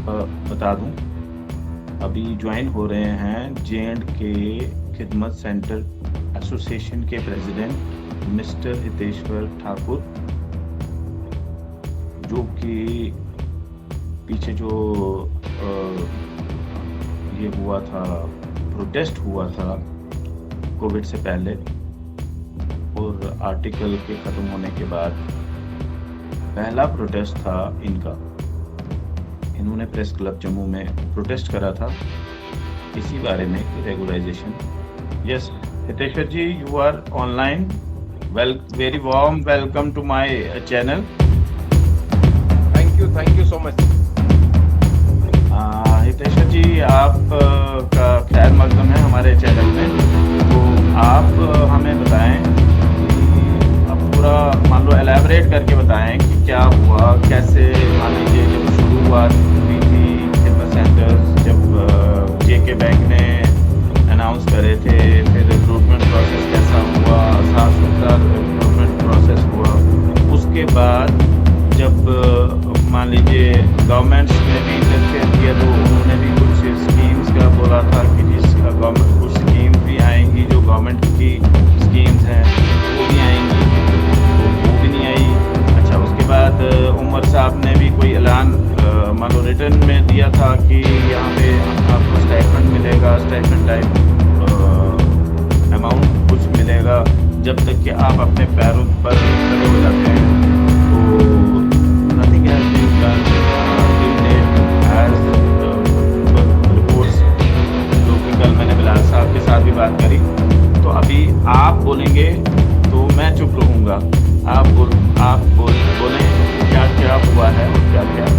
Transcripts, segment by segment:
बता दूं, अभी ज्वाइन हो रहे हैं J&K खिदमत सेंटर एसोसिएशन के प्रेसिडेंट मिस्टर हितेश्वर ठाकुर, जो कि पीछे जो ये हुआ था, प्रोटेस्ट हुआ था कोविड से पहले और आर्टिकल के ख़त्म होने के बाद पहला प्रोटेस्ट था इनका। इन्होंने प्रेस क्लब जम्मू में प्रोटेस्ट करा था इसी बारे में कि regularization. Yes Hiteshwar ji, you are online. Very warm welcome to my channel. Thank you so much. Hiteshwar ji, आप का खैर मकदम है हमारे चैनल में। तो आप हमें बताएं कि आप पूरा मान लो एलैबोरेट करके बताएं कि क्या हुआ, कैसे, मान लीजिए जब शुरुआत हुई थी खिदमत सेंटर्स, जब जेके बैंक ने अनाउंस करे थे, फिर रिक्रूटमेंट प्रोसेस कैसा हुआ, साफ सुथरा रिक्रूटमेंट प्रोसेस हुआ। उसके बाद जब मान लीजिए गवर्नमेंट्स ने भी इंटरफेयर किया तो उन्होंने भी कुछ स्कीम्स का बोला था कि जिसका गवर्नमेंट कुछ स्कीम्स भी आएंगी, जो गवर्नमेंट की स्कीम्स हैं वो भी आएंगी, तो वो भी नहीं आई। अच्छा, उसके बाद उमर साहब ने भी कोई ऐलान मान लो रिटर्न में दिया था कि यहाँ पे आपको स्टाइपेंड मिलेगा, स्टाइपेंड टाइप अमाउंट कुछ मिलेगा जब तक कि आप अपने पैरों पर खड़े हो जाते हैं। तो nothing has been done till date as reports, जो कि कल मैंने बिलाल साहब के साथ भी बात करी। तो अभी आप बोलेंगे तो मैं चुप रहूँगा। आप बोलें क्या क्या हुआ है और क्या क्या।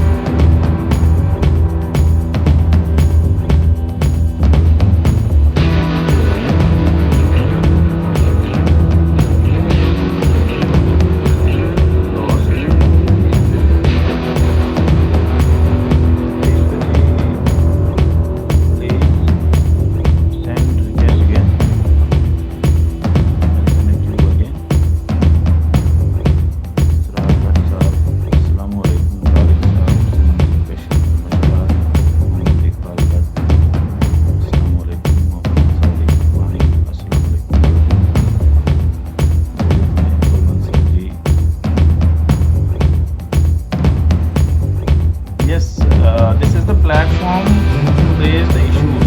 This is the platform to raise the issues.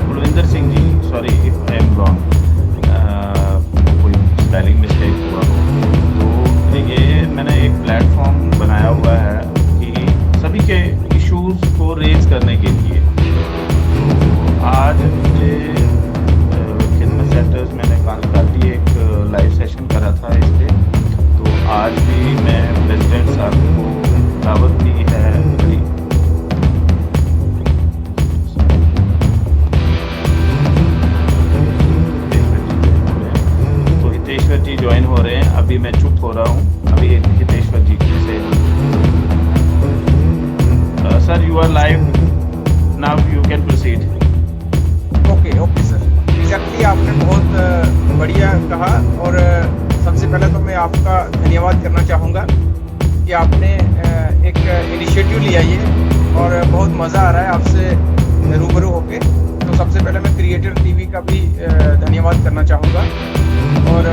Kulwinder Singh ji, sorry if I am wrong, कोई स्पेलिंग मिस्टेक हुआ हो। तो ये मैंने एक प्लेटफॉर्म बनाया हुआ है कि सभी के इश्यूज को रेज करने के लिए। तो आज मुझे खिदमत सेंटर्स मैंने कल भी एक लाइव सेशन करा था इस पर। तो आज भी मैं प्रेसिडेंट साहब को दावत दी है। तो हितेश्वर जी ज्वाइन हो रहे हैं, अभी मैं चुप हो रहा हूँ। अभी हितेश्वर जी से sir, you are live now, you can proceed. Okay sir, exactly आपने बहुत बढ़िया कहा। और सबसे पहले तो मैं आपका धन्यवाद करना चाहूँगा कि आपने एक इनिशिएटिव लिया ये, और बहुत मज़ा आ रहा है आपसे रूबरू होके। तो सबसे पहले मैं क्रिएटर टीवी का भी धन्यवाद करना चाहूँगा, और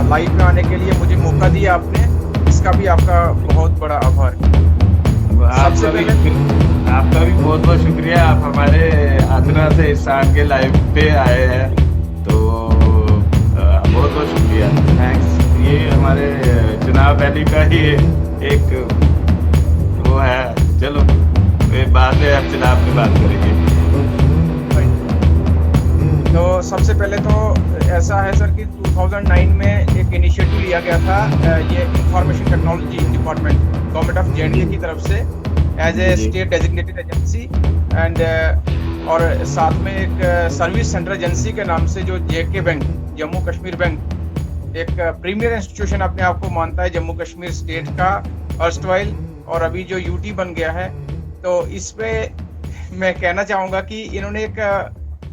लाइव में आने के लिए मुझे मौका दिया आपने, इसका भी आपका बहुत बड़ा आभार। सबसे पहले आपका भी बहुत बहुत शुक्रिया। आप हमारे आदना से इसान के लाइव पे आए हैं, तो बहुत बहुत शुक्रिया, थैंक्स। ये हमारे चुनाव वैली का ही एक वो है। चलो ये बाद में आप चुनाव की बात करेंगे। तो सबसे पहले तो ऐसा है सर कि 2009 में एक इनिशिएटिव लिया गया था, ये information technology department government of J&K की तरफ से as a state designated agency, and और साथ में एक सर्विस सेंटर एजेंसी के नाम से जो JK bank, Jammu Kashmir bank, एक प्रीमियर इंस्टीट्यूशन अपने आप को मानता है जम्मू कश्मीर स्टेट का अर्स्टवाइल, और अभी जो UT बन गया है। तो इस पे मैं कहना चाहूँगा कि इन्होंने एक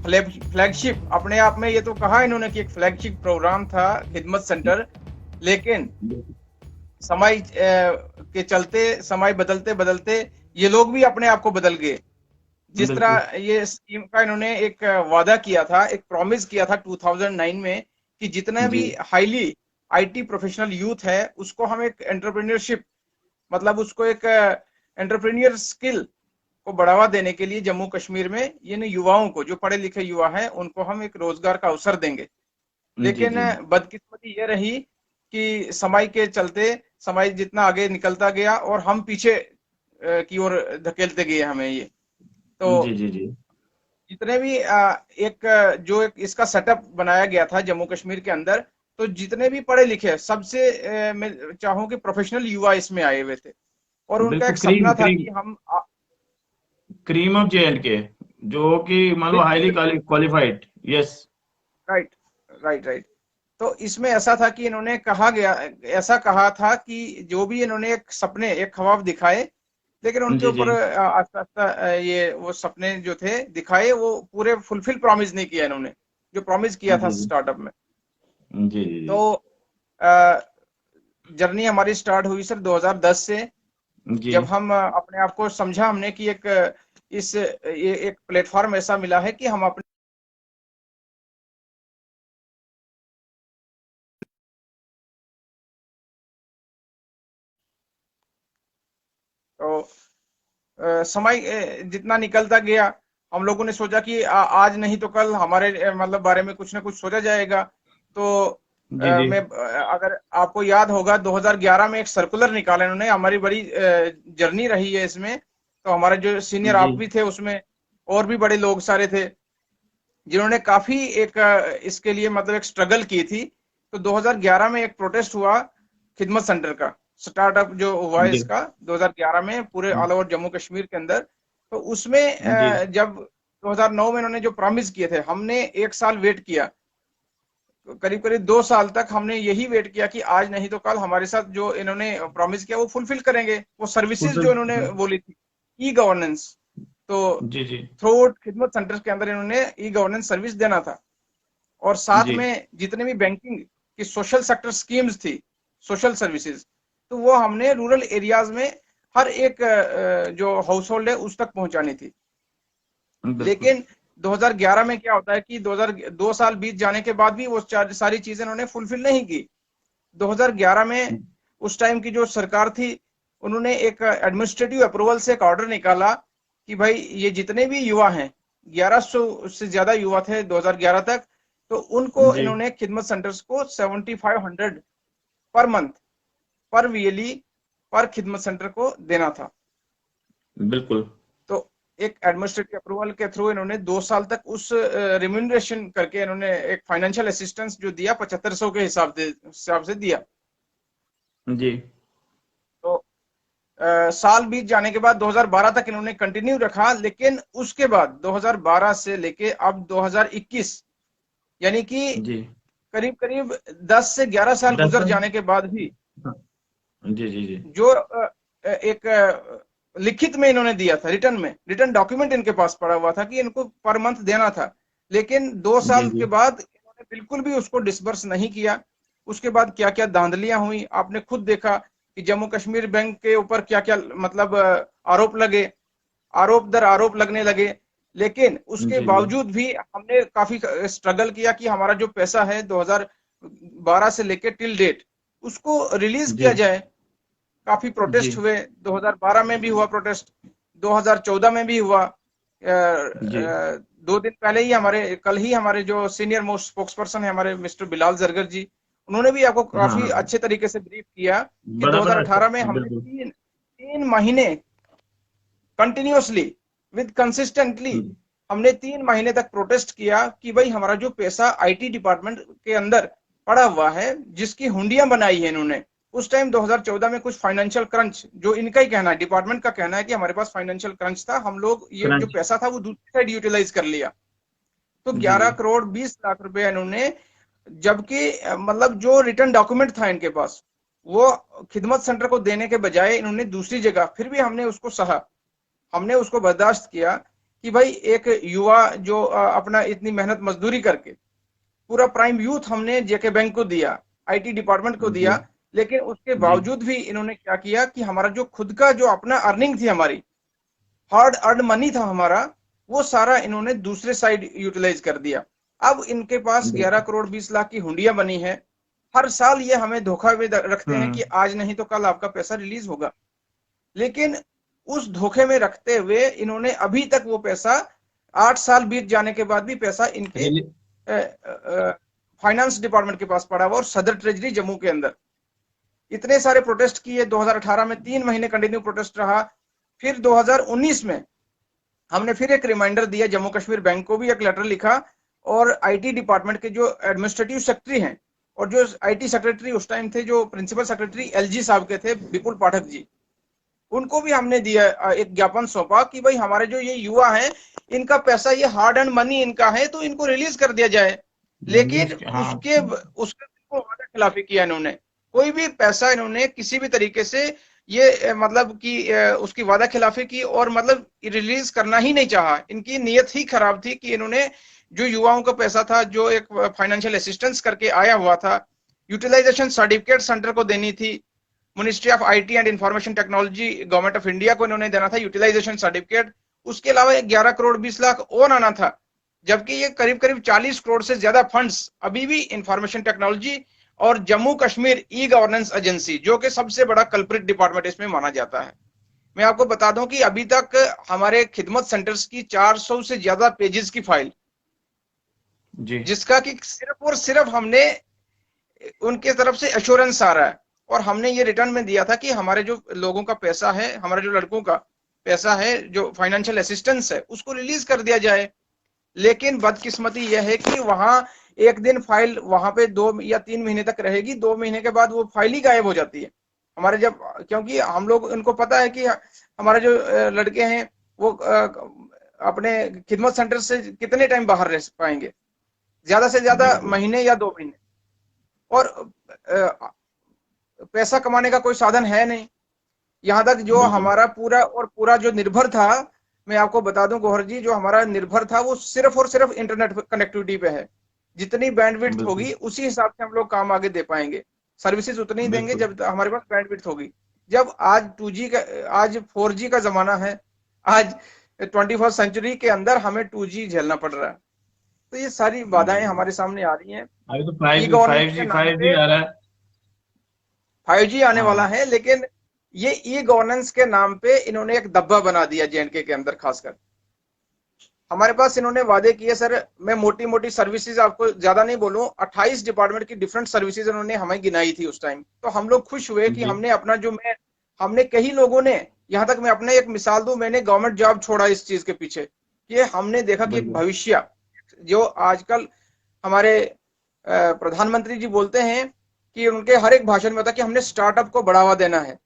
फ्लैगशिप, अपने आप में ये तो कहा इन्होंने कि एक फ्लैगशिप प्रोग्राम था खिदमत सेंटर, लेकिन समय के चलते, समय बदलते बदलते ये लोग भी अपने आप को बदल गए। जिस बिल्कुल। तरह ये स्कीम का इन्होंने एक वादा किया था, एक प्रॉमिस किया था 2009 में कि जितना जी भी हाईली आईटी प्रोफेशनल यूथ है उसको हम एक एंटरप्रेन्योरशिप, मतलब उसको एक एंटरप्रेन्योर स्किल को बढ़ावा देने के लिए जम्मू कश्मीर में इन युवाओं को, जो पढ़े लिखे युवा हैं, उनको हम एक रोजगार का अवसर देंगे। जी लेकिन जी बदकिस्मती ये रही कि समय के चलते समय जितना आगे निकलता गया और हम पीछे की ओर धकेलते गए हमें ये। तो जी जी जी जितने भी जो एक इसका सेटअप बनाया गया था जम्मू कश्मीर के अंदर, तो जितने भी पढ़े लिखे सबसे मैं चाहूँ कि प्रोफेशनल युवा इसमें आए हुए थे और उनका बिल्कुल। एक क्रीम सपना था क्रीम कि हम क्रीम ऑफ JNK, जो कि मान लो बिल्कुल हाईली बिल्कुल qualified. Yes. Right right right. तो इसमें ऐसा था कि इन्होंने कहा गया, ऐसा कहा था कि जो भी इन्होंने एक सपने, एक ख्वाब दिखाए, लेकिन उनके जी जी ऊपर आस्ता आस्ता ये वो सपने जो थे दिखाए वो पूरे फुलफिल प्रॉमिस नहीं किया इन्होंने, जो प्रॉमिस किया था जी जी स्टार्टअप में। जी जी तो जर्नी हमारी स्टार्ट हुई सर 2010 से, जी जब हम अपने आप को समझा हमने कि एक ये एक प्लेटफॉर्म ऐसा मिला है कि हम अपने तो समय जितना निकलता गया, हम लोगों ने सोचा कि आज नहीं तो कल हमारे मतलब बारे में कुछ ना कुछ सोचा जाएगा। तो जी जी मैं अगर आपको याद होगा 2011 में एक सर्कुलर निकाला इन्होंने, हमारी बड़ी जर्नी रही है इसमें। तो हमारे जो सीनियर जी आप भी थे उसमें, और भी बड़े लोग सारे थे जिन्होंने काफी एक इसके लिए मतलब एक स्ट्रगल की थी। तो 2011 में एक प्रोटेस्ट हुआ खिदमत सेंटर का, स्टार्टअप जो हुआ है जी इसका 2011 में पूरे ऑल ओवर जम्मू कश्मीर के अंदर। तो उसमें जी जब 2009 में इन्होंने जो प्रॉमिस किए थे, हमने एक साल वेट किया, करीब करीब 2 साल तक हमने यही वेट किया कि आज नहीं तो कल हमारे साथ जो इन्होंने प्रॉमिस किया वो फुलफिल करेंगे, वो सर्विसेज जो इन्होंने फुलफिल। बोली थी, ई गवर्नेंस। तो जी जी थ्रू आउट खिदमत सेंटर के अंदर इन्होंने ई गवर्नेंस सर्विस देना था, और साथ जी में जितने भी बैंकिंग की सोशल सेक्टर स्कीम्स थी, सोशल सर्विसेज, तो वो हमने रूरल एरियाज में हर एक जो हाउस होल्ड है उस तक पहुंचानी थी। बिल्कुल। लेकिन 2011 में क्या होता है कि 2 साल बीत जाने के बाद भी वो सारी चीजें उन्होंने फुलफिल नहीं की। 2011 में उस टाइम की जो सरकार थी, उन्होंने एक एडमिनिस्ट्रेटिव अप्रूवल से एक ऑर्डर निकाला कि भाई ये जितने भी युवा हैं, 1100 से ज्यादा युवा थे 2011 तक, तो उनको जी इन्होंने खिदमत सेंटर्स को 7500 पर मंथ, पर वीएलई, पर खिदमत सेंटर को देना था। बिल्कुल। तो एक एडमिनिस्ट्रेटिव अप्रूवल के थ्रू इन्होंने 2 साल तक उस रिम्यूनरेशन करके इन्होंने एक फाइनेंशियल असिस्टेंस जो दिया 7500 के हिसाब से दिया। जी तो साल बीत जाने के बाद 2012 तक इन्होंने कंटिन्यू रखा, लेकिन उसके बाद 2012 से लेके अब 2021, यानी कि जी करीब करीब 10 से 11 साल गुजर 10 जाने के बाद भी जी जी जी जो एक लिखित में इन्होंने दिया था, रिटर्न डॉक्यूमेंट इनके पास पड़ा हुआ था कि इनको पर मंथ देना था, लेकिन 2 साल जी जी के बाद इन्होंने बिल्कुल भी उसको डिसबर्स नहीं किया। उसके बाद क्या क्या धांधलियां हुई आपने खुद देखा कि जम्मू कश्मीर बैंक के ऊपर क्या क्या मतलब आरोप लगे, आरोप दर आरोप लगने लगे। लेकिन उसके जी जी बावजूद भी हमने काफी स्ट्रगल किया कि हमारा जो पैसा है 2012 से लेके टिल डेट उसको रिलीज जी किया जाए। काफी जी प्रोटेस्ट हुए, 2012 में भी हुआ प्रोटेस्ट, 2014 में भी हुआ। 2 दिन पहले ही कल ही हमारे जो सीनियर मोस्ट स्पोक्स पर्सन है हमारे मिस्टर बिलाल जरगर जी, उन्होंने भी आपको हाँ काफी हाँ। अच्छे तरीके से ब्रीफ किया कि बड़ा बड़ा 2018 में हमने बिल्कुल। तीन महीने कंटिन्यूअसली विद कंसिस्टेंटली हमने 3 महीने तक प्रोटेस्ट किया कि भाई हमारा जो पैसा आईटी डिपार्टमेंट के अंदर पड़ा हुआ है, जिसकी हुंडियां बनाई है इन्होंने। उस टाइम 2014 में कुछ फाइनेंशियल क्रंच, जो इनका ही कहना है, डिपार्टमेंट का कहना है कि हमारे पास फाइनेंशियल क्रंच था, हम लोग ये जो क्रंच। पैसा था वो दूसरी साइड यूटिलाइज कर लिया। तो जी जी 11 करोड़ 20 लाख रुपए इन्होंने, जबकि मतलब जो रिटर्न डॉक्यूमेंट था इनके पास वो खिदमत सेंटर को देने के बजाय इन्होंने दूसरी जगह, फिर भी हमने उसको सहा, हमने उसको बर्दाश्त किया कि भाई एक युवा जो अपना इतनी मेहनत मजदूरी करके पूरा प्राइम यूथ हमने जेके बैंक को दिया, आईटी डिपार्टमेंट को जी दिया, लेकिन उसके जी बावजूद भी इन्होंने क्या किया कि हमारा जो खुद का जो अपना अर्निंग थी हमारी हार्ड अर्न मनी था हमारा, वो सारा इन्होंने दूसरे साइड यूटिलाइज कर दिया। अब इनके पास 11 करोड़ 20 लाख की हुंडिया बनी है। हर साल ये हमें धोखा में रखते हैं कि आज नहीं तो कल आपका पैसा रिलीज होगा, लेकिन उस धोखे में रखते हुए इन्होंने अभी तक वो पैसा 8 साल बीत जाने के बाद भी पैसा इनके फाइनेंस डिपार्टमेंट के पास पड़ा हुआ और सदर ट्रेजरी जम्मू के अंदर। इतने सारे प्रोटेस्ट किए, 2018 में 3 महीने कंटिन्यू प्रोटेस्ट रहा। फिर 2019 में हमने फिर एक रिमाइंडर दिया, जम्मू कश्मीर बैंक को भी एक लेटर लिखा, और आईटी डिपार्टमेंट के जो एडमिनिस्ट्रेटिव सेक्रेटरी हैं और जो आईटी सेक्रेटरी उस टाइम थे, जो प्रिंसिपल सेक्रेटरी एलजी साहब के थे, विपुल पाठक जी, उनको भी हमने दिया, एक ज्ञापन सौंपा कि भाई हमारे जो ये युवा हैं, इनका पैसा, ये हार्ड एंड मनी इनका है, तो इनको रिलीज कर दिया जाए। लेकिन उसके वादा खिलाफी किया इन्होंने। कोई भी पैसा इन्होंने किसी भी तरीके से ये मतलब कि उसकी वादा खिलाफी की और मतलब रिलीज करना ही नहीं चाहा। इनकी नीयत ही खराब थी कि इन्होंने जो युवाओं का पैसा था, जो एक फाइनेंशियल असिस्टेंस करके आया हुआ था, यूटिलाइजेशन सर्टिफिकेट सेंटर को देनी थी, ministry of IT and information technology government of India को इन्होंने देना था यूटिलाइजेशन सर्टिफिकेट। उसके अलावा 11 करोड़ 20 लाख और आना था, जबकि ये करीब करीब 40 करोड़ से ज्यादा फंड्स अभी भी इंफॉर्मेशन टेक्नोलॉजी और Jammu Kashmir e governance agency, जो कि सबसे बड़ा कल्प्रिट डिपार्टमेंट इसमें माना जाता है। मैं आपको बता दूं कि अभी तक हमारे खिदमत सेंटर्स की 400 से ज्यादा पेजेस की फाइल, जिसका कि सिर्फ और सिर्फ हमने उनके तरफ से एश्योरेंस आ रहा है, और हमने ये रिटर्न में दिया था कि हमारे जो लोगों का पैसा है, हमारे जो लड़कों का पैसा है, जो फाइनेंशियल असिस्टेंस है, उसको रिलीज कर दिया जाए। लेकिन बदकिस्मती यह है कि वहां एक दिन फाइल वहां पे 2 या 3 महीने तक रहेगी, 2 महीने के बाद वो फाइल ही गायब हो जाती है हमारे, जब, क्योंकि हम लोग, उनको पता है कि हमारे जो लड़के हैं वो अपने खिदमत सेंटर से कितने टाइम बाहर रह पाएंगे, ज्यादा से ज्यादा महीने या 2 महीने, और पैसा कमाने का कोई साधन है नहीं। यहां तक जो हमारा पूरा जो निर्भर था, मैं आपको बता दूं गौहर जी, जो हमारा निर्भर था वो सिर्फ और सिर्फ इंटरनेट कनेक्टिविटी पे है। जितनी बैंडविड्थ होगी उसी हिसाब से हम लोग काम आगे दे पाएंगे, सर्विसेज उतनी ही देंगे जब हमारे पास बैंडविड्थ होगी। जब आज 2G का, आज 4G का जमाना है, आज 21st सेंचुरी के अंदर हमें 2G झेलना पड़ रहा है। तो ये सारी बाधाएं हमारे सामने आ रही हैं। अभी तो 5G आ रहा है, 5G आने वाला है, लेकिन ये ई गवर्नेंस के नाम पे इन्होंने एक दब्बा बना दिया जेएंडके के अंदर। खासकर हमारे पास इन्होंने वादे किए सर, मैं मोटी मोटी सर्विसेज आपको ज्यादा नहीं बोलूं, 28 डिपार्टमेंट की डिफरेंट सर्विसेज इन्होंने हमें गिनाई थी उस टाइम। तो हम लोग खुश हुए कि हमने अपना जो, हमने कई लोगों ने, यहां तक मैं अपने एक मिसाल दूं, मैंने गवर्नमेंट जॉब छोड़ा इस चीज के पीछे, कि हमने देखा कि भविष्य, जो आजकल हमारे प्रधानमंत्री जी बोलते हैं कि उनके हर एक भाषण में होता है कि हमने स्टार्टअप को बढ़ावा देना है।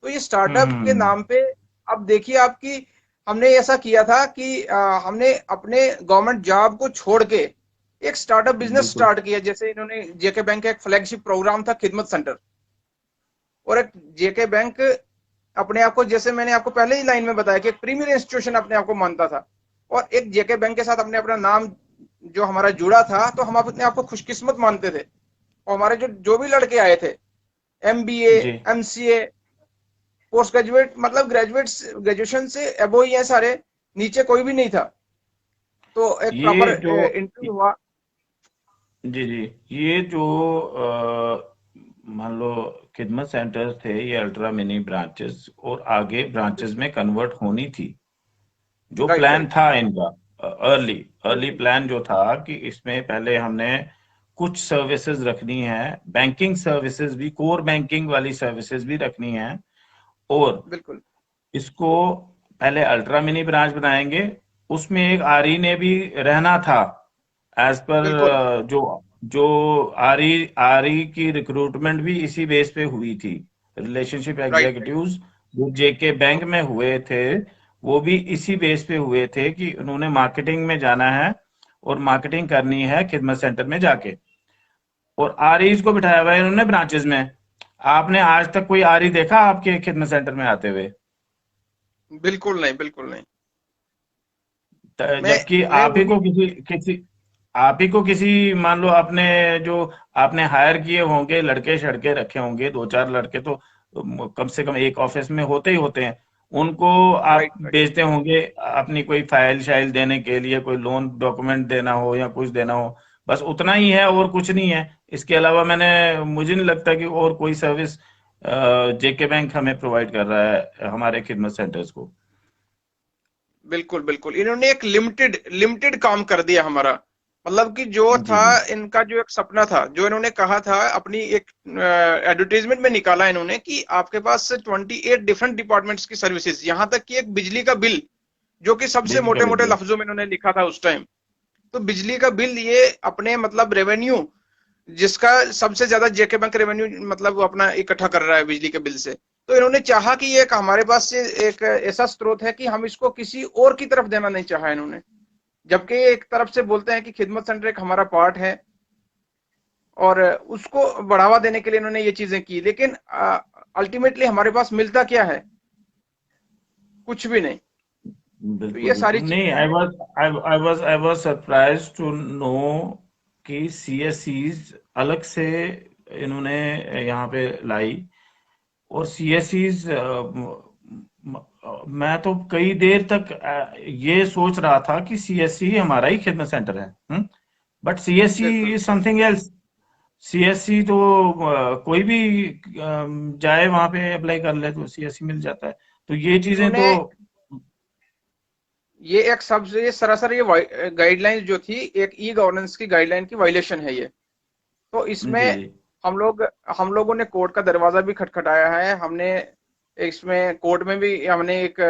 तो ये स्टार्टअप के नाम पे, अब देखिए आपकी, हमने ऐसा किया था कि हमने अपने गवर्नमेंट जॉब को छोड़ के एक स्टार्टअप बिजनेस स्टार्ट किया। जैसे इन्होंने जेके बैंक का एक फ्लैगशिप प्रोग्राम था खिदमत सेंटर, और एक जेके बैंक अपने आप को, जैसे मैंने आपको पहले ही लाइन में बताया कि एक प्रीमियर इंस्टीट्यूशन अपने आप को मानता था, और एक जेके बैंक के साथ हमने अपना नाम जो हमारा जुड़ा था, तो हम अपने आप को खुशकिस्मत मानते थे। और हमारे जो भी लड़के आए थे, MBA MCA पोस्ट ग्रेजुएट, मतलब ग्रेजुएशन से अबो ही है सारे, नीचे कोई भी नहीं था। तो एक प्रॉपर इंटरव्यू हुआ। जी, ये जो मान लो खिदमत सेंटर्स थे, ये अल्ट्रा मिनी ब्रांचेस और आगे ब्रांचेस में कन्वर्ट होनी थी। जो प्लान था इनका, अर्ली प्लान जो था कि इसमें पहले हमने कुछ सर्विसेज रखनी है, बैंकिंग सर्विसेज भी, कोर बैंकिंग वाली सर्विसेज भी रखनी है, और बिल्कुल इसको पहले अल्ट्रा मिनी ब्रांच बनाएंगे, उसमें एक आरई ने भी रहना था, एज पर जो आरई की रिक्रूटमेंट भी इसी बेस पे हुई थी। रिलेशनशिप एग्जीक्यूटिव्स जो जेके बैंक में हुए थे, वो भी इसी बेस पे हुए थे कि उन्होंने मार्केटिंग में जाना है और मार्केटिंग करनी है खिदमत सेंटर में जाके, और आरईज को बिठाया हुआ है इन्होंने ब्रांचेस में। आपने आज तक कोई आरई देखा आपके खिदमत सेंटर में आते हुए? बिल्कुल नहीं, बिल्कुल नहीं। जबकि आप ही को किसी मान लो आपने जो आपने हायर किए होंगे, लड़के शड़के रखे होंगे, 2-4 लड़के तो कम से कम एक ऑफिस में होते ही होते हैं, उनको आप राइट राइट। भेजते होंगे अपनी कोई फाइल शाइल देने के लिए, कोई लोन डॉक्यूमेंट देना हो या कुछ देना हो, बस उतना ही है और कुछ नहीं है। इसके अलावा मुझे नहीं लगता कि और कोई सर्विस जेके बैंक हमें प्रोवाइड कर रहा है हमारे खिदमत सेंटर्स को। बिल्कुल बिल्कुल, इन्होंने एक लिमिटेड लिमिटेड काम कर दिया हमारा। मतलब कि जो जी था जी। इनका, जो एक सपना था, जो इन्होंने कहा था अपनी एक एडवर्टीजमेंट में निकाला इन्होंने, कि आपके पास 28 डिफरेंट डिपार्टमेंट्स की सर्विसेज, यहाँ तक कि एक बिजली का बिल, जो कि सबसे बिल्कुल मोटे मोटे बिल्कुल। लफ्जों में इन्होंने लिखा था उस टाइम। तो बिजली का बिल, ये अपने मतलब रेवेन्यू, जिसका सबसे ज्यादा जेके बैंक रेवेन्यू मतलब वो अपना इकट्ठा कर रहा है बिजली के बिल से। तो इन्होंने चाहा कि ये एक हमारे पास से एक ऐसा स्रोत है कि हम इसको किसी और की तरफ देना नहीं चाहा इन्होंने। जबकि एक तरफ से बोलते हैं कि खिदमत सेंटर एक हमारा पार्ट है, और उसको बढ़ावा देने के लिए इन्होंने ये चीजें की, लेकिन अल्टीमेटली हमारे पास मिलता क्या है? कुछ भी नहीं। तो बिल्कुल ये बिल्कुल सारी नहीं। चीजें हैं। I was surprise to know कि सीएससीज अलग से इन्होंने यहाँ पे लाई। और सीएससीज मैं तो कई देर तक ये सोच रहा था कि सीएससी हमारा ही खिदमत सेंटर है। बट सीएससी बिल्कुल इज समथिंग एल्स। सीएससी तो कोई भी जाए वहां पे अप्लाई कर ले तो सीएससी मिल जाता है। तो ये चीजें इन्होंने तो। ये एक सबसे, ये सरासर ये गाइडलाइंस जो थी, एक ई गवर्नेंस की गाइडलाइन की वायलेशन है ये। तो जी इसमें जी हम लोग हम लोगों ने कोर्ट का दरवाजा भी खटखटाया है। हमने इसमें कोर्ट में भी हमने एक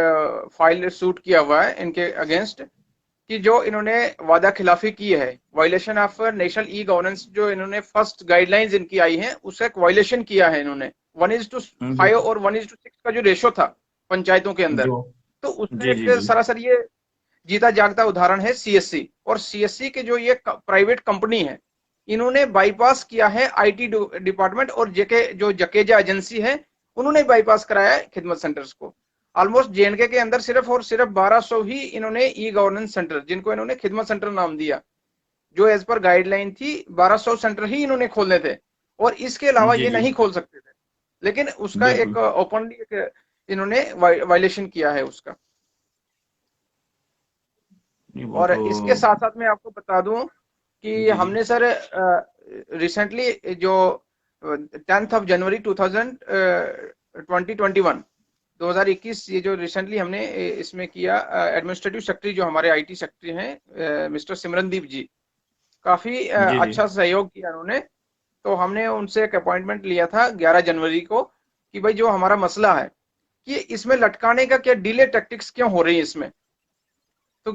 फाइल शूट किया हुआ है इनके अगेंस्ट, कि जो इन्होंने वादा खिलाफी की है, violation of national e governance, जो इन्होंने फर्स्ट गाइडलाइंस इनकी आई है उसका एक वायलेशन किया है इन्होंने। 1:5 बिल्कुल। और 1:6 का जो रेशो था पंचायतों के अंदर, जो तो उसमें जी एक जी जी। सरासर ये जीता जागता उदाहरण है सीएससी। और सीएससी के जो ये प्राइवेट कंपनी है, इन्होंने बाईपास किया है आईटी डिपार्टमेंट, और जेके जो जकेजा एजेंसी है, उन्होंने बाईपास कराया है खिदमत सेंटर्स को। ऑलमोस्ट जेएनके के अंदर सिर्फ और सिर्फ 1200 ही इन्होंने ई गवर्नेंस सेंटर, जिनको इन्होंने खिदमत सेंटर नाम दिया, जो एज पर गाइडलाइन थी 1200 सेंटर ही इन्होंने खोलने थे, और इसके अलावा जी ये जी। नहीं खोल सकते थे। लेकिन उसका एक बिल्कुल। ओपनली एक इन्होंने वायलेशन किया है उसका। ये वो और तो। इसके साथ साथ मैं आपको बता दूं कि जी जी। हमने सर रिसेंटली जो 10 जनवरी 2021 2021, ये जो रिसेंटली हमने इसमें किया, एडमिनिस्ट्रेटिव सेक्रेटरी जो हमारे आईटी सेक्रेटरी हैं मिस्टर सिमरनदीप जी, काफी जी जी। अच्छा सहयोग किया उन्होंने। तो हमने उनसे एक अपॉइंटमेंट लिया था 11 जनवरी को, कि भाई जो हमारा मसला है कि इसमें लटकाने का क्या डिले टैक्टिक्स क्यों हो रही है इसमें। तो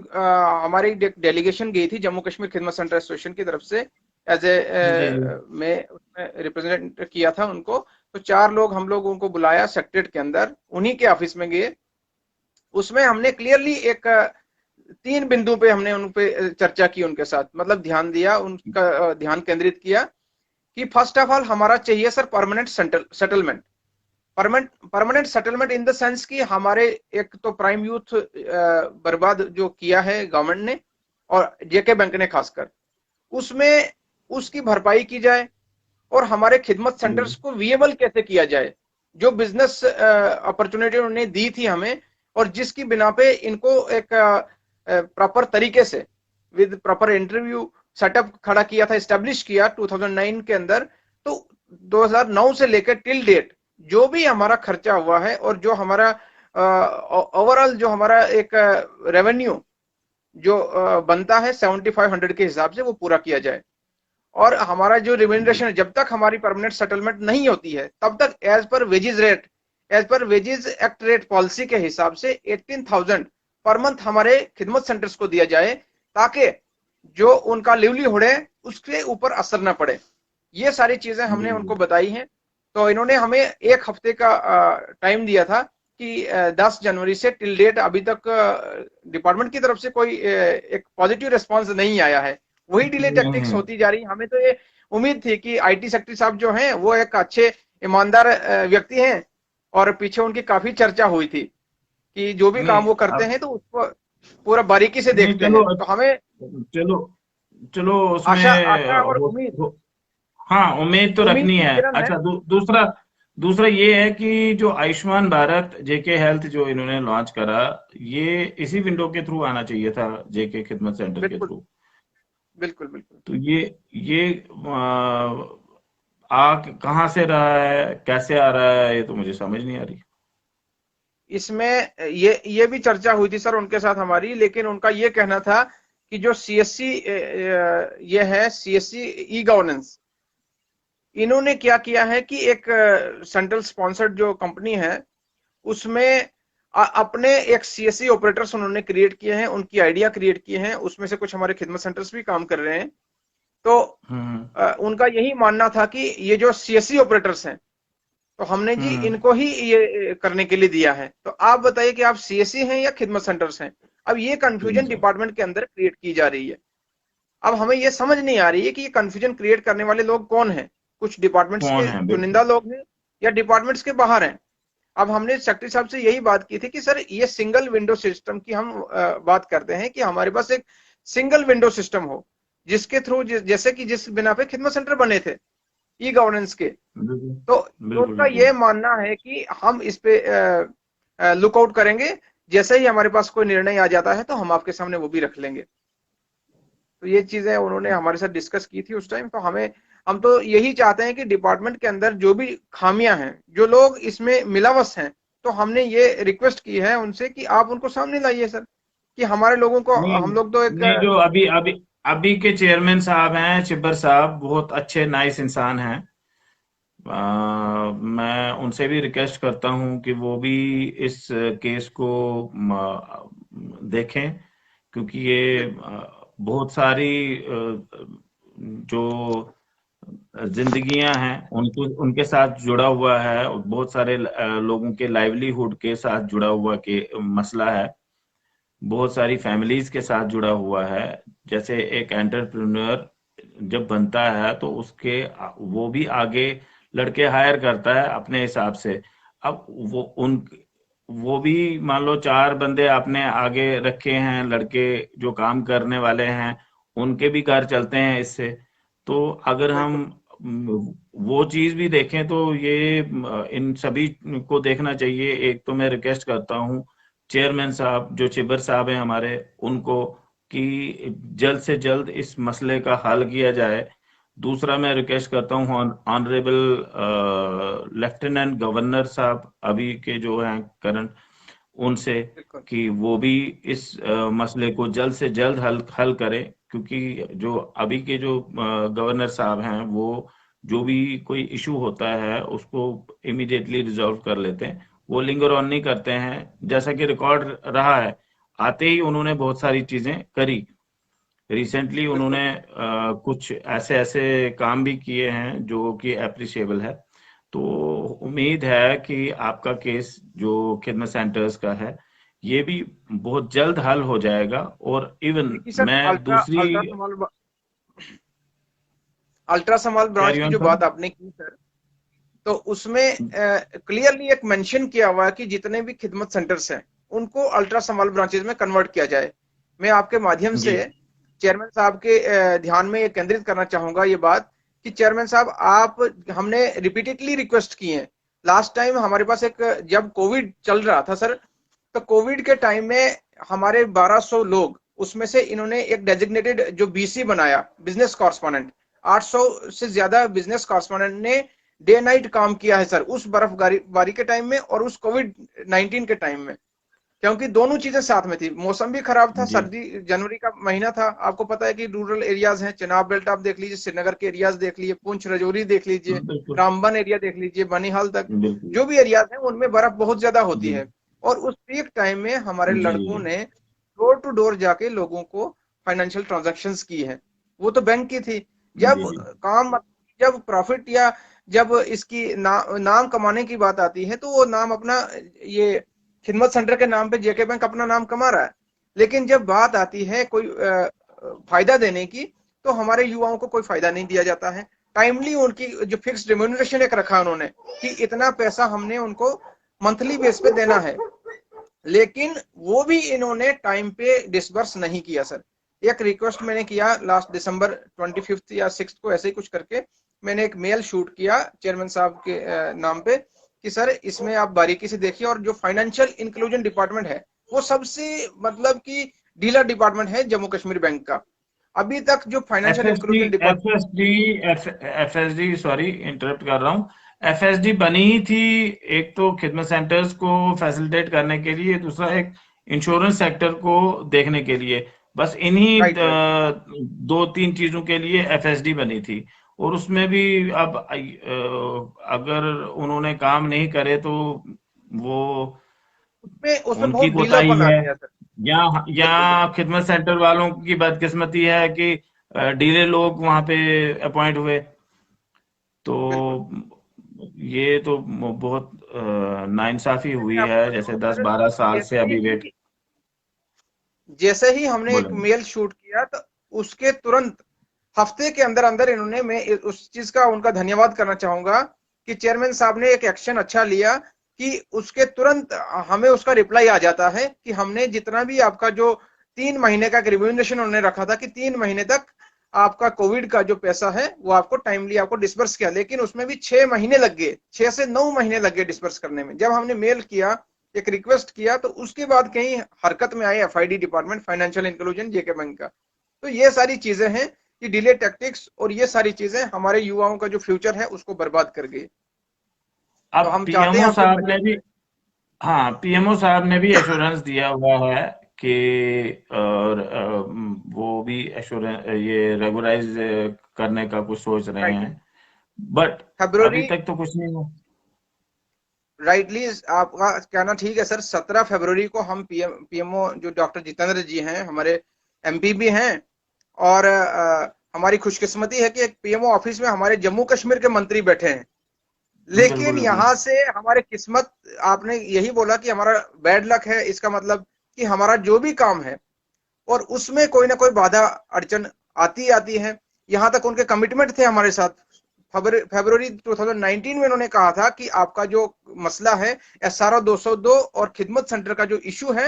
हमारी डेलीगेशन गई थी जम्मू कश्मीर खिदमत सेंटर एसोसिएशन की तरफ से, एज जी जी। ए मैं उसमें रिप्रेजेंट किया था उनको। तो 4 लोग हम लोग उनको बुलाया सेक्रेटरीट के अंदर, उन्हीं के ऑफिस में गए। उसमें हमने क्लियरली एक 3 बिंदु पे हमने उन पे चर्चा की उनके साथ, मतलब ध्यान दिया, उनका ध्यान केंद्रित किया कि फर्स्ट ऑफ ऑल हमारा चाहिए sir permanent settlement. Permanent settlement in the sense कि हमारे एक तो प्राइम यूथ बर्बाद जो किया है गवर्नमेंट ने और जेके बैंक ने खासकर, उसमें उसकी भरपाई की जाए, और हमारे खिदमत सेंटर्स को विएबल कैसे किया जाए। जो बिजनेस अपॉर्चुनिटी उन्होंने दी थी हमें, और जिसकी बिना पे इनको एक प्रॉपर तरीके से विद प्रॉपर इंटरव्यू सेटअप खड़ा किया था, स्टैब्लिश किया 2009 के अंदर। तो 2009 से लेकर टिल डेट जो भी हमारा खर्चा हुआ है, और जो हमारा ओवरऑल जो हमारा एक रेवेन्यू जो बनता है 7500 के हिसाब से, वो पूरा किया जाए। और हमारा जो रिम्यूनरेशन है, जब तक हमारी परमानेंट सेटलमेंट नहीं होती है तब तक as per wages rate, as per wages act rate policy के हिसाब से 18,000 पर मंथ हमारे खिदमत सेंटर्स को दिया जाए, ताकि जो उनका लिवलीहुड है उसके ऊपर असर ना पड़े। ये सारी चीजें हमने जी उनको बताई हैं। तो इन्होंने हमें 1 हफ्ते का टाइम दिया था कि 10 जनवरी से टिल डेट अभी तक डिपार्टमेंट की तरफ से कोई एक पॉजिटिव रिस्पांस नहीं आया है। वही डिले टैक्टिक्स होती जा रही। हमें तो ये उम्मीद थी कि आईटी सेक्रेटरी साहब जो हैं वो एक अच्छे ईमानदार व्यक्ति हैं, और पीछे उनकी काफी चर्चा हुई थी कि जो भी नहीं काम वो करते अब। हैं तो उसको पूरा बारीकी से नहीं देखते चलो हैं। तो हमें चलो चलो आशा उसमें आशा और उम्मीद हाँ उम्मीद तो उम्मीद रखनी की है। किरण है। अच्छा दूसरा दूसरा ये है कि जो आयुष्मान भारत जेके हेल्थ जो इन्होंने लॉन्च करा, ये इसी विंडो के थ्रू आना चाहिए था, जेके खिदमत सेंटर के बिल्कुल थ्रू। बिल्कुल बिल्कुल। तो ये आ कहाँ से रहा है, कैसे आ रहा है, ये तो मुझे समझ नहीं आ रही। इसमें ये भी चर्चा हुई थी सर उनके साथ हमारी, लेकिन उनका ये कहना था कि जो सीएससी ये है सीएससी ई गवर्नेंस, इन्होंने क्या किया है कि एक सेंट्रल स्पॉन्सर्ड जो कंपनी है उसमें अपने एक सीएससी ऑपरेटर्स उन्होंने क्रिएट किए हैं, उनकी आइडिया क्रिएट किए हैं, उसमें से कुछ हमारे खिदमत सेंटर्स भी काम कर रहे हैं। तो हम्म उनका यही मानना था कि ये जो सीएससी ऑपरेटर्स हैं, तो हमने जी हम्म इनको ही ये करने के लिए दिया है। तो आप बताइए कि आप सीएससी हैं या खिदमत सेंटर्स हैं। अब ये कंफ्यूजन हम्म डिपार्टमेंट के अंदर क्रिएट की जा रही है। अब हमें ये समझ नहीं आ रही है कि ये कंफ्यूजन क्रिएट करने वाले लोग कौन हैं। कुछ डिपार्टमेंट्स कौन के है, चुनिंदा बिल्कुल। लोग हैं या डिपार्टमेंट्स के बाहर हैं। अब हमने सेक्रेटरी साहब से यही बात की थी कि सर ये सिंगल विंडो सिस्टम की हम बात करते हैं कि हमारे पास एक सिंगल विंडो सिस्टम हो, जिसके थ्रू जैसे कि जिस बिना पे खिदमत सेंटर बने थे ई गवर्नेंस के। बिल्कुल तो बिल्कुल उनका बिल्कुल। ये मानना है कि हम इस पे लुकआउट करेंगे, जैसे ही हमारे पास कोई निर्णय आ जाता है तो हम आपके सामने वो भी रख लेंगे। तो ये चीजें उन्होंने हमारे साथ डिस्कस की थी उस टाइम। तो हम तो यही चाहते हैं कि डिपार्टमेंट के अंदर जो भी खामियां हैं, जो लोग इसमें मिलावस हैं, तो हमने ये रिक्वेस्ट की है उनसे कि आप उनको सामने लाइए सर, कि हमारे लोगों को, नहीं हम लोग तो एक नहीं, जो अभी अभी अभी के चेयरमैन साहब हैं, चिब्बर साहब, बहुत अच्छे नाइस इंसान हैं। मैं उनसे भी रिक्वेस्ट करता हूं कि वो भी इस केस को देखें, क्योंकि ये बिल्कुल बहुत सारी जो जिंदगियां हैं उनको उनके साथ जुड़ा हुआ है, और बहुत सारे लोगों के लाइवलीहुड के साथ जुड़ा हुआ के मसला है, बहुत सारी फैमिलीज के साथ जुड़ा हुआ है। जैसे एक एंटरप्रेन्योर जब बनता है तो उसके वो भी आगे लड़के हायर करता है अपने हिसाब से। अब वो भी मान लो 4 बंदे आपने आगे रखे हैं, लड़के जो काम करने वाले हैं, उनके भी घर चलते हैं इससे। तो अगर हम बिल्कुल वो चीज भी देखें तो ये इन सभी को देखना चाहिए। एक तो मैं रिक्वेस्ट करता हूँ चेयरमैन साहब जो चिबर साहब हैं हमारे, उनको, कि जल्द से जल्द इस मसले का हल किया जाए। दूसरा मैं रिक्वेस्ट करता हूँ ऑनरेबल लेफ्टिनेंट गवर्नर साहब अभी के जो हैं करंट, उनसे, बिल्कुल कि वो भी इस मसले को जल्द से जल्द हल करें। क्योंकि जो अभी के जो गवर्नर साहब हैं, वो जो भी कोई इशू होता है उसको इमीडिएटली रिजॉल्व कर लेते हैं, वो लिंगर ऑन नहीं करते हैं, जैसा कि रिकॉर्ड रहा है। आते ही उन्होंने बहुत सारी चीजें करी। रिसेंटली बिल्कुल उन्होंने कुछ ऐसे ऐसे काम भी किए हैं जो कि अप्रिशिएबल है। तो उम्मीद है कि आपका केस जो खिदमत सेंटर्स का है, ये भी बहुत जल्द हल हो जाएगा। और इवन देखिए सर, मैं दूसरी, अल्ट्रासमाल ब्रांच कैरी की ऑन जो सर। बात आपने की सर, तो उसमें क्लियरली एक मेंशन किया हुआ है कि जितने भी खिदमत सेंटर्स हैं उनको अल्ट्रासमाल ब्रांचेज में कन्वर्ट किया जाए। मैं आपके माध्यम जी से चेयरमैन साहब के ध्यान में ये केंद्रित करना चाहूंगा ये बात कि चेयरमैन साहब, आप, हमने रिपीटेडली रिक्वेस्ट की है। लास्ट टाइम हमारे पास एक, जब कोविड चल रहा था सर, तो कोविड के टाइम में हमारे 1200 लोग, उसमें से इन्होंने एक डेजिग्नेटेड जो बीसी बनाया, बिजनेस कॉरस्पॉन्डेंट, 800 से ज्यादा बिजनेस कॉरस्पॉन्डेंट ने डे नाइट काम किया है सर, उस बर्फबारी के टाइम में और उस कोविड 19 के टाइम में। क्योंकि दोनों चीजें साथ में थी, मौसम भी खराब था, जी, सर्दी, जनवरी का महीना था। आपको पता है कि रूरल एरियाज हैं, चेनाब बेल्ट आप देख लीजिए, श्रीनगर के एरियाज देख लीजिए, पुंछ रजौरी देख लीजिए, बिल्कुल रामबन एरिया देख लीजिए, बनिहाल तक, बिल्कुल। जो भी एरियाज हैं उनमें बर्फ बहुत ज्यादा होती जी है। और उस पीक टाइम में हमारे जी जी लड़कों ने डोर टू डोर जाके लोगों को फाइनेंशियल ट्रांजेक्शंस की है। वो तो बैंक की थी। जब जी जी काम, जब प्रॉफिट या जब इसकी नाम कमाने की बात आती है, तो वो नाम अपना, ये खिदमत सेंटर के नाम पे जेके बैंक अपना नाम कमा रहा है। लेकिन जब बात आती है कोई फायदा देने की, तो हमारे युवाओं को कोई फायदा नहीं दिया जाता है। टाइमली उनकी जो फिक्स्ड रेम्यूनरेशन एक रखा उन्होंने कि इतना पैसा हमने उनको मंथली बेस पे देना है, लेकिन वो भी इन्होंने टाइम पे डिसबर्स नहीं किया सर। एक रिक्वेस्ट मैंने किया लास्ट दिसंबर 25 या 6 को, ऐसे ही कुछ करके मैंने एक मेल शूट किया चेयरमैन साहब के नाम पे कि सर इसमें आप बारीकी से देखिए, और जो फाइनेंशियल इंक्लूजन डिपार्टमेंट है वो सबसे मतलब कि ढीला डिपार्टमेंट है जम्मू कश्मीर बैंक का। अभी तक जो financial FSD inclusion department, FSD FSD sorry interrupt कर रहा हूँ। एफएसडी बनी ही थी एक तो खिदमत सेंटर्स को फैसिलिटेट करने के लिए, दूसरा एक इंश्योरेंस सेक्टर को देखने के लिए। बस इन्हीं राइट राइट, दो तीन चीजों के लिए एफएसडी बनी थी। और उसमें भी अब अगर उन्होंने काम नहीं करे तो वो उसमें उसमें उनकी बहुत कोताही ढीलापन आ है, गया सर। या बिल्कुल बिल्कुल, खिदमत सेंटर वालों की बदकिस्मती है कि डीले लोग वहां पे अपॉइंट हुए। तो बिल्कुल। ये तो बहुत नाइंसाफी मैं हुई है, आपको जैसे बताऊं दस सर, बारह साल से जैसे अभी वेट। ही जैसे ही हमने एक बोले। मेल शूट किया तो उसके तुरंत हफ्ते के अंदर अंदर इन्होंने, मैं उस चीज का उनका धन्यवाद करना चाहूंगा कि चेयरमैन साहब ने एक एक्शन अच्छा लिया कि उसके तुरंत हमें उसका रिप्लाई आ जाता है कि हमने जितना भी आपका जो 3 महीने का रिम्यूनरेशन उन्होंने रखा था कि 3 महीने तक आपका कोविड का जो पैसा है वो आपको टाइमली आपको डिस्पर्स किया, लेकिन उसमें भी 6 महीने लग गए, 6 से 9 महीने लग गए डिस्पर्स करने में। जब हमने मेल किया, एक रिक्वेस्ट किया, तो उसके बाद कहीं हरकत में आए एफआईडी डिपार्टमेंट, फाइनेंशियल इंक्लूजन जेके बैंक का। तो ये सारी चीजें हैं कि डिले टैक्टिक्स और ये सारी चीजें हमारे युवाओं का जो फ्यूचर है उसको बर्बाद कर गई। अब तो हम चाहते हैं पीएमओ आपसे साहब ने मजीद, भी, हाँ पीएमओ साहब ने भी एश्योरेंस दिया हुआ है कि और वो भी एश्योरेंस ये रेगुलाइज करने का कुछ सोच रहे राइट, हैं। बट अभी फरवरी, तक तो कुछ नहीं हुआ। राइटली आपका कहना ठीक है सर। 17 फरवरी को हम पीएमओ जो डॉक्टर जितेंद्र जी हैं, हमारे एमपी भी हैं, और हमारी खुशकिस्मती है कि एक पीएमओ ऑफिस में हमारे जम्मू कश्मीर के मंत्री बैठे हैं। बिल्कुल लेकिन बिल्कुल। यहां से हमारे किस्मत, आपने यही बोला कि हमारा बैड लक है, इसका मतलब कि हमारा जो भी काम है और उसमें कोई ना कोई बाधा अड़चन आती आती है। यहां तक उनके कमिटमेंट थे हमारे साथ। फरवरी 2019 में उन्होंने कहा था कि आपका जो मसला है SRO 202 और खिदमत सेंटर का जो इशू है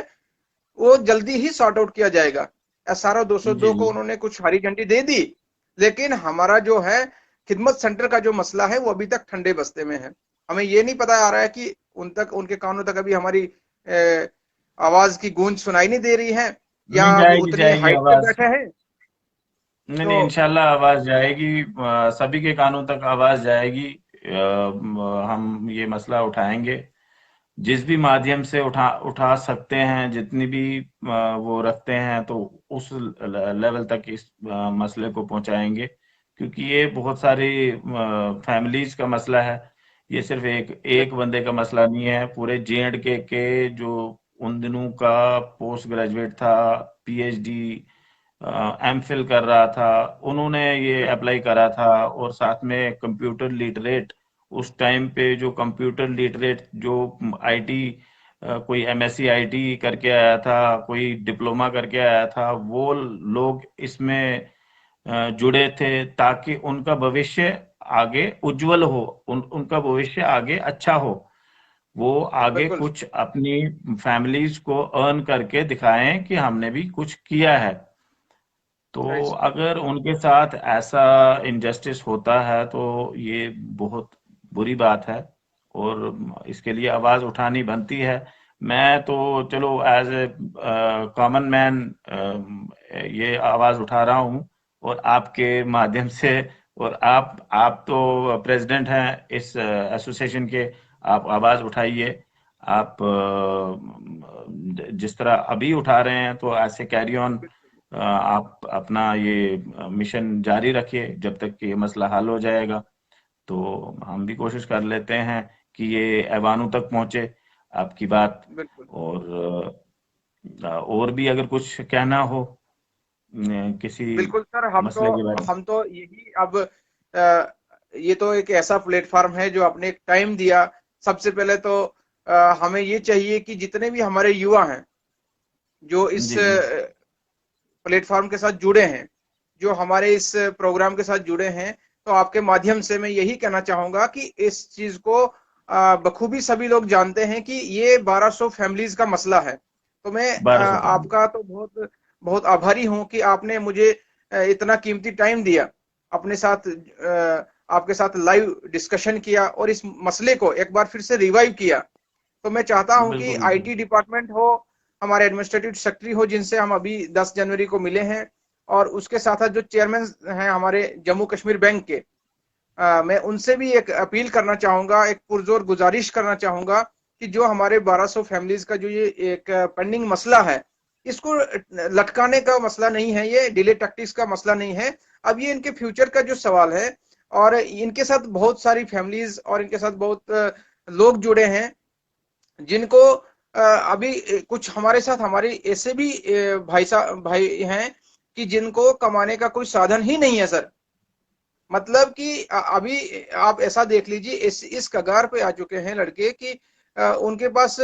वो जल्दी ही सॉर्ट आउट किया जाएगा। SRO जी 202 जी। को उन्होंने कुछ हरी झंडी दे दी, लेकिन हमारा जो है खिदमत सेंटर का जो मसला है वो अभी तक ठंडे बस्ते में है। हमें ये नहीं पता आ रहा है कि उन तक, उनके कानों तक अभी हमारी आवाज की गूंज सुनाई नहीं दे रही है, या नहीं, वो जाएगी उतनी जाएगी हाइट पे आवाज। बैठे हैं। नहीं तो नहीं, इंशाल्लाह आवाज जाएगी, सभी के कानों तक आवाज जाएगी। हम ये मसला उठाएंगे जिस भी माध्यम से उठा उठा सकते हैं, जितनी भी वो रखते हैं, तो उस लेवल तक इस मसले को पहुंचाएंगे। क्योंकि ये बहुत सारी फैमिलीज का मसला है, ये सिर्फ एक एक बंदे का मसला नहीं है। पूरे जे एंड के जो उन दिनों का पोस्ट ग्रेजुएट था, पीएचडी एमफिल कर रहा था, उन्होंने ये अप्लाई करा था। और साथ में कंप्यूटर लिटरेट, उस टाइम पे जो कंप्यूटर लिटरेट जो आईटी, कोई एमएससी आईटी करके आया था, कोई डिप्लोमा करके आया था, वो लोग इसमें जुड़े थे ताकि उनका भविष्य आगे उज्जवल हो, उनका भविष्य आगे अच्छा हो। वो आगे बिल्कुल कुछ अपनी फैमिलीज को अर्न करके दिखाएं कि हमने भी कुछ किया है। तो राइट, अगर उनके साथ ऐसा इनजस्टिस होता है तो ये बहुत बुरी बात है, और इसके लिए आवाज उठानी बनती है। मैं तो चलो एज ए कॉमन मैन ये आवाज उठा रहा हूँ, और आपके माध्यम से। और आप तो प्रेसिडेंट हैं इस एसोसिएशन के, आप आवाज उठाइए। आप जिस तरह अभी उठा रहे हैं, तो ऐसे कैरी ऑन बिल्कुल आप अपना ये मिशन जारी रखिए जब तक कि ये मसला हल हो जाएगा। तो हम भी कोशिश कर लेते हैं कि ये ऐवानों तक पहुंचे आपकी बात। बिल्कुल और भी अगर कुछ कहना हो किसी बिल्कुल सर। हम तो, मसले के बारे में। हम तो यही अब ये तो एक ऐसा प्लेटफॉर्म है जो आपने एक टाइम दिया। सबसे पहले तो हमें ये चाहिए कि जितने भी हमारे युवा हैं जो इस जी जी। प्लेटफॉर्म के साथ जुड़े हैं, जो हमारे इस प्रोग्राम के साथ जुड़े हैं, तो आपके माध्यम से मैं यही कहना चाहूंगा कि इस चीज को बखूबी सभी लोग जानते हैं कि ये 1200 फैमिलीज का मसला है। तो मैं 1200 फैमिली। आपका तो बहुत बहुत आभारी हूं कि आपने मुझे इतना कीमती टाइम दिया, अपने साथ आपके साथ लाइव डिस्कशन किया और इस मसले को एक बार फिर से रिवाइव किया। तो मैं चाहता हूं कि बिल्कुल आईटी डिपार्टमेंट हो, हमारे एडमिनिस्ट्रेटिव सेक्रेटरी हो, जिनसे हम अभी 10 जनवरी को मिले हैं, और उसके साथ साथ जो चेयरमैन हैं हमारे जम्मू कश्मीर बैंक के, मैं उनसे भी एक अपील करना चाहूंगा, एक पुरजोर गुजारिश करना चाहूंगा कि जो हमारे 1200 फैमिलीज का जो ये एक पेंडिंग मसला है, इसको लटकाने का मसला नहीं है, ये डिले टैक्टिक्स का मसला नहीं है। अब ये इनके फ्यूचर का जो सवाल है, और इनके साथ बहुत सारी फैमिलीज और इनके साथ बहुत लोग जुड़े हैं, जिनको अभी कुछ हमारे साथ हमारे ऐसे भी भाई हैं कि जिनको कमाने का कोई साधन ही नहीं है सर। मतलब कि अभी आप ऐसा देख लीजिए, इस कगार पे आ चुके हैं लड़के कि उनके पास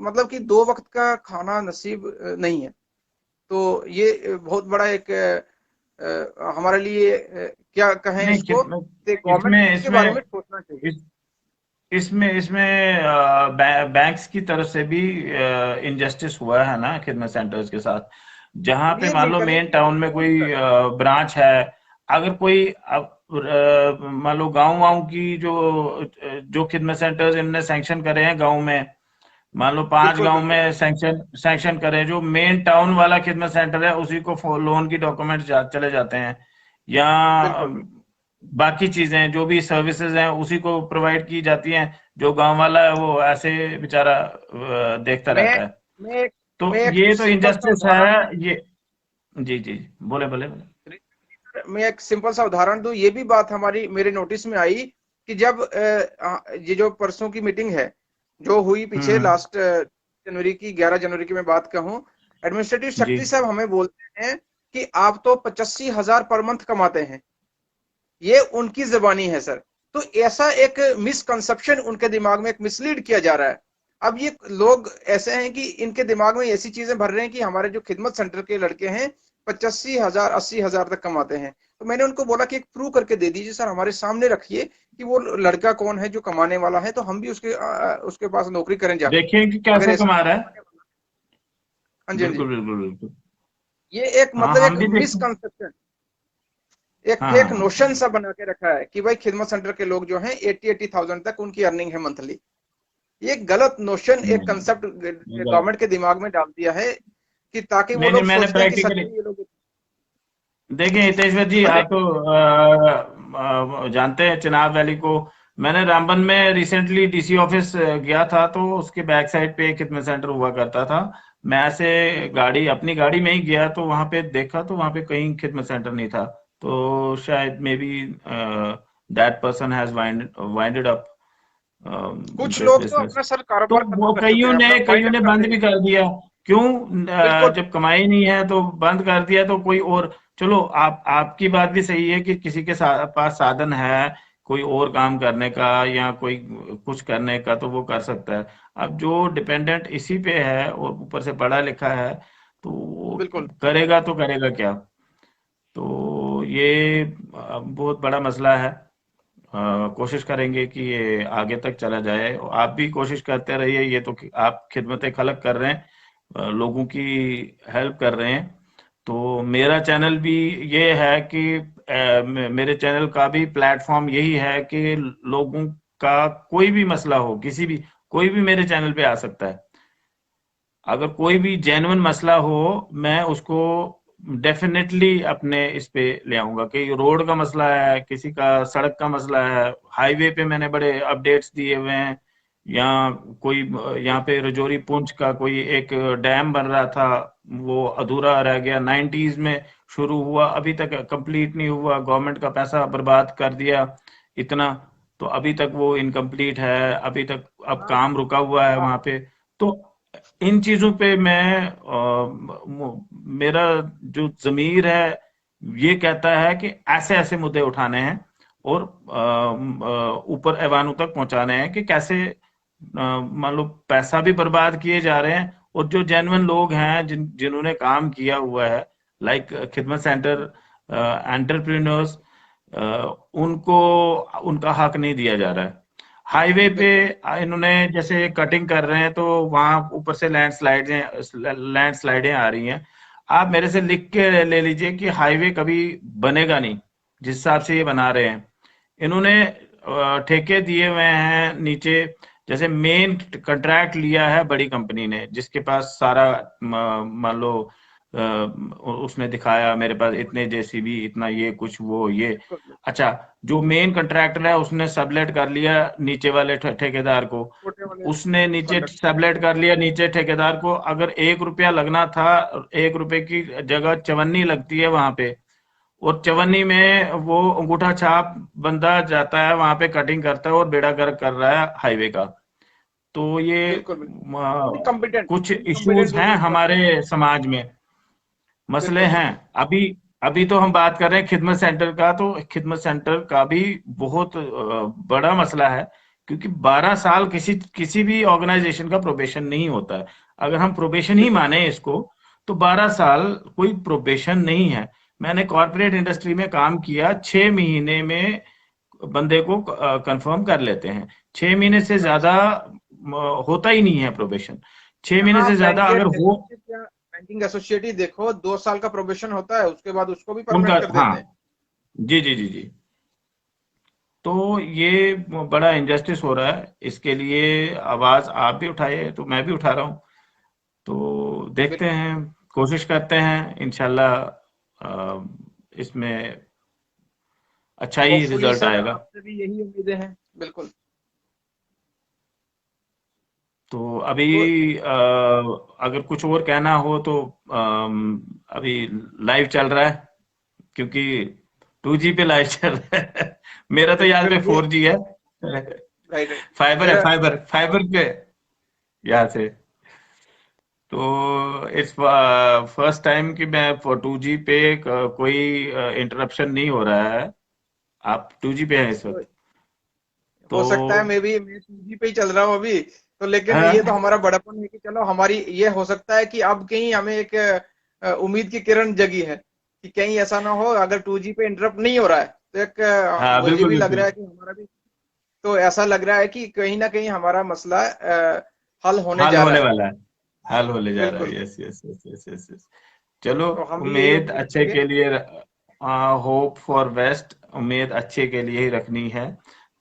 मतलब कि 2 वक्त का खाना नसीब नहीं है। तो ये बहुत बड़ा एक हमारे लिए क्या कहें नहीं। इसको, गवर्नमेंट को इसमें इसके बारे इसमें में सोचना चाहिए। इस, इसमें बैंक्स की तरफ से भी इनजस्टिस हुआ है ना खिदमत सेंटर्स के साथ। जहां पे ये मान लो लीगली मेन टाउन में कोई ब्रांच है, अगर कोई मान लो गांव की जो खिदमत सेंटर्स इनने सैंक्शन करे हैं गांव में, मान लो 5 बिल्कुल गांव बिल्कुल में सैंक्शन करे, जो मेन टाउन वाला खिदमत सेंटर है उसी को लोन की डॉक्यूमेंट चले जाते हैं, या बिल्कुल बिल्कुल। बाकी चीजें जो भी सर्विसेज हैं उसी को प्रोवाइड की जाती हैं। जो गांव वाला है वो ऐसे बेचारा देखता मैं रहता है। मैं एक तो मैं एक ये तो सिंपल सा इनजस्टिस है। उदाहरण दूं। ये जी जी, बोले बोले बोले। मैं एक सिंपल सा उदाहरण दूं, ये भी बात हमारी मेरे नोटिस में आई कि जब ये जो परसों की मीटिंग है जो हुई पीछे हम्म। लास्ट जनवरी की, 11 जनवरी की मैं बात कहूं, एडमिनिस्ट्रेटिव जी। सेक्रेटरी साहब हमें बोलते हैं कि आप तो 85,000 पर मंथ कमाते हैं। ये उनकी जबानी है सर। तो ऐसा एक मिसकंसेप्शन उनके दिमाग में एक मिसलीड किया जा रहा है। अब ये लोग ऐसे हैं कि इनके दिमाग में ऐसी चीजें भर रहे हैं कि हमारे जो खिदमत सेंटर के लड़के हैं 85,000 80,000 तक कमाते हैं। तो मैंने उनको बोला कि एक प्रूव करके दे दीजिए सर, हमारे सामने रखिए कि वो लड़का कौन है जो कमाने वाला है, तो हम भी उसके पास नौकरी करें जाके, देखिए कि अगर कैसे ऐसा कमा कोई रहा है। कमाने वाला। हाँ जी हाँ जी। बिल्कुल बिल्कुल बिल्कुल। ये एक हाँ, मतलब हम एक भी देखते हैं। मिसकंसेप्शन, एक हाँ फेक हाँ हाँ नोशन सा बना के रखा है कि भाई खिदमत सेंटर के लोग जो हैं 80,000 तक उनकी अर्निंग है मंथली। ये गलत नोशन, एक नहीं कंसेप्ट नहीं, गलत। गवर्नमेंट के दिमाग में डाल दिया है कि ताकि वो नहीं नहीं, लोग मैंने सोचते हैं कि सच प्रैक्टिकली में ये लोग। देखिए हितेश्वर जी, हाँ जी। आप तो जानते हैं चिनाब वैली को। मैंने रामबन में रिसेंटली डीसी ऑफिस गया था, तो उसके बैक साइड पे एक खिदमत सेंटर हुआ करता था। मैं ऐसे बिल्कुल अपनी गाड़ी में ही गया, तो वहां पे देखा तो वहां पे कहीं खिदमत सेंटर नहीं था। तो शायद may be that person has winded up कुछ दिस लोग तो बिजनेस। अपना सर तो कारोबार खत्म वो कर चुके हैं, अपना वाइंड कईयों अप ने करते बंद हैं। भी कर दिया। क्यों? बिल्कुल जब कमाई नहीं है तो बंद कर दिया, तो कोई और। चलो, आपकी बात भी सही है कि किसी के पास साधन है कोई और काम करने का या कोई कुछ करने का, तो वो कर सकता है। अब जो डिपेंडेंट इसी पे है और ऊपर से पढ़ा लिखा है, तो वो बिल्कुल तो करेगा क्या? तो ये बहुत बड़ा मसला है। कोशिश करेंगे कि ये आगे तक चला जाए। आप भी कोशिश करते रहिए। ये तो आप खिदमत खलक कर रहे हैं, लोगों की हेल्प कर रहे हैं। तो मेरा चैनल भी ये है कि मेरे चैनल का भी प्लेटफॉर्म यही है कि लोगों का कोई भी मसला हो, कोई भी मेरे चैनल पे आ सकता है। अगर कोई भी जेन्युइन मसला हो, मैं उसको डेफिनेटली अपने इस पे ले आऊंगा। कि रोड का मसला है, किसी का सड़क का मसला है, हाईवे पे मैंने बड़े अपडेट्स दिए हुए हैं, या कोई यहाँ पे रजौरी पुंछ का कोई एक डैम बन रहा था, वो अधूरा रह गया, 90s में शुरू हुआ, अभी तक कंप्लीट नहीं हुआ, गवर्नमेंट का पैसा बर्बाद कर दिया इतना, तो अभी तक वो इनकम्प्लीट है, अभी तक अब हाँ काम रुका हुआ है हाँ। वहां पे। तो इन चीजों पे मेरा जो जमीर है ये कहता है कि ऐसे ऐसे मुद्दे उठाने हैं और ऊपर ऐवानों तक पहुंचाने हैं कि कैसे मान लो पैसा भी बर्बाद किए जा रहे हैं, और जो जेन्युइन लोग हैं जिन्होंने काम किया हुआ है, लाइक खिदमत सेंटर एंटरप्रेन्योर्स, उनको उनका हक नहीं दिया जा रहा है। हाईवे पे बिल्कुल इन्होंने जैसे कटिंग कर रहे हैं, तो वहां ऊपर से लैंडस्लाइडें आ रही हैं। आप मेरे से लिख के ले लीजिए कि हाईवे कभी बनेगा नहीं जिस हिसाब से ये बना रहे हैं। इन्होंने ठेके दिए हुए हैं नीचे, जैसे मेन कंट्रैक्ट लिया है बड़ी कंपनी ने, जिसके पास सारा मान लो उसने दिखाया मेरे पास इतने जेसीबी, इतना ये कुछ वो ये। बिल्कुल। अच्छा, जो मेन कंट्रैक्टर है उसने सबलेट कर लिया नीचे वाले ठेकेदार को, छोटे वाले उसने नीचे कॉन्ट्रैक्ट। सबलेट कर लिया नीचे ठेकेदार को। अगर 1 रुपया लगना था, 1 रुपए की जगह चवन्नी लगती है वहां पे, और चवन्नी में वो अंगूठा छाप बंदा जाता है वहां पे, कटिंग करता है और बेड़ा गर्क कर रहा है हाईवे का। तो ये बिल्कुल बिल्कुल। इनकम्पिटेंट कुछ इश्यूज इनकम्पिटेंट हैं रूलिंग कर रहे हैं। हमारे समाज में, मसले बिल्कुल हैं। बिल्कुल। अभी अभी तो हम बात कर रहे हैं खिदमत सेंटर का, तो खिदमत सेंटर का भी बहुत बड़ा मसला है, क्योंकि 12 साल किसी किसी भी ऑर्गेनाइजेशन का प्रोबेशन नहीं होता है। अगर हम प्रोबेशन ही बिल्कुल माने इसको, तो 12 साल कोई प्रोबेशन नहीं है। मैंने कॉर्पोरेट इंडस्ट्री में काम किया, 6 महीने में बंदे को कंफर्म कर लेते हैं। 6 महीने से अच्छा। ज्यादा होता ही नहीं है प्रोबेशन। 6 महीने यहाँ से ज्यादा अगर बैंकेट हो, एसोसिएट या बैंकिंग एसोसिएट ही देखो, 2 साल का प्रोबेशन होता है, उसके बाद उसको भी उनका, परमानेंट कर हाँ, देते हैं। जी जी जी जी। तो ये बड़ा इंजस्टिस हो रहा है, इसके लिए आवाज आप भी उठाइए तो मैं भी उठा रहा हूँ। तो देखते बिल्कुल। हैं, कोशिश करते हैं इंशाल्लाह इसमें अच्छा ही होपफुली रिजल्ट सर आएगा। आपसे भी यही उम्मीदें हैं। बिल्कुल। तो अभी तो अगर कुछ और कहना हो तो अभी लाइव चल रहा है, क्योंकि 2G पे लाइव चल रहा है। मेरा तो यहाँ पे बिल्कुल ये 4G है। Right right. फाइबर है, मेरा फाइबर फाइबर पे यहाँ से। तो इट्स फर्स्ट टाइम कि मैं 2G पे कोई इंटरप्शन नहीं हो रहा है। आप 2G पे हैं इस तो वक्त? तो हो सकता है मैं 2G पे ही चल रहा हूँ अभी। तो लेकिन ये तो हाँ, हमारा बड़प्पन है कि चलो हमारी ये हो सकता है कि अब कहीं हमें एक उम्मीद की किरण जगी है कि कहीं ऐसा ना हो, अगर 2G पे इंटरप्ट नहीं हो रहा है तो एक हाँ, मुझे बिल्कुल भी लग बिल्कुल। रहा है कि हमारा भी, तो ऐसा लग रहा है कि कहीं ना कहीं हमारा मसला हल होने हाल जा रहा होने है। वाला है, हाल होने जा रहा बिल्कुल। है। Yes yes yes yes yes yes. चलो, तो हम भी यही उम्मीद उम्मीद अच्छे करेंगे। के लिए, होप फॉर बेस्ट, उम्मीद अच्छे के लिए ही रखनी है।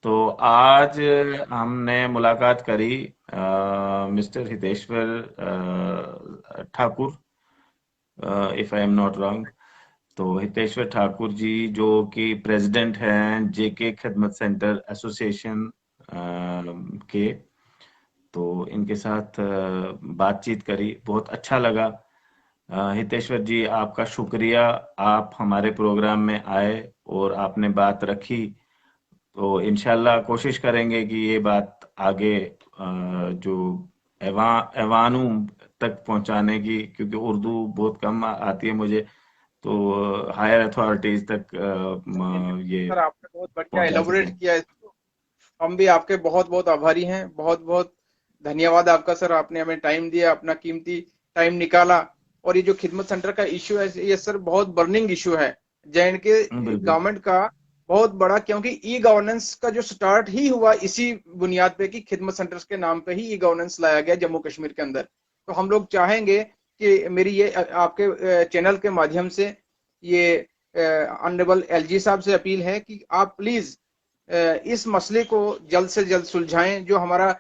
तो आज हमने मुलाकात करी mister Hiteshwar Thakur, if I am not wrong. तो हितेश्वर ठाकुर जी, जो कि प्रेसिडेंट हैं जेके खिदमत सेंटर एसोसिएशन के, तो इनके साथ बातचीत करी, बहुत अच्छा लगा। हितेश्वर जी, आपका शुक्रिया, आप हमारे प्रोग्राम में आए और आपने बात रखी। तो इंशाल्लाह कोशिश करेंगे कि ये बात आगे जो ऐवानू तक पहुंचाने की, क्योंकि उर्दू बहुत कम आती है मुझे, तो हायर अथॉरिटीज तक चलिए बिल्कुल ये सर, आपने बहुत बढ़िया पहुंचा एलोबरेट सकें। किया इसको। हम भी आपके बहुत बहुत आभारी हैं। बहुत बहुत धन्यवाद आपका सर, आपने हमें टाइम दिया, अपना कीमती टाइम निकाला। और ये जो खिदमत सेंटर का इश्यू है ये सर बहुत बर्निंग इश्यू है जे के बिल्कुल। गवर्नमेंट का, बहुत बड़ा। क्योंकि ई गवर्नेंस का जो स्टार्ट ही हुआ इसी बुनियाद पे कि खिदमत सेंटर्स के नाम पे ही ई गवर्नेंस लाया गया जम्मू कश्मीर के अंदर। तो हम लोग चाहेंगे कि मेरी ये आपके चैनल के माध्यम से ये ऑनरेबल एलजी साहब से अपील है कि आप प्लीज इस मसले को जल्द से जल्द सुलझाएं। जो हमारा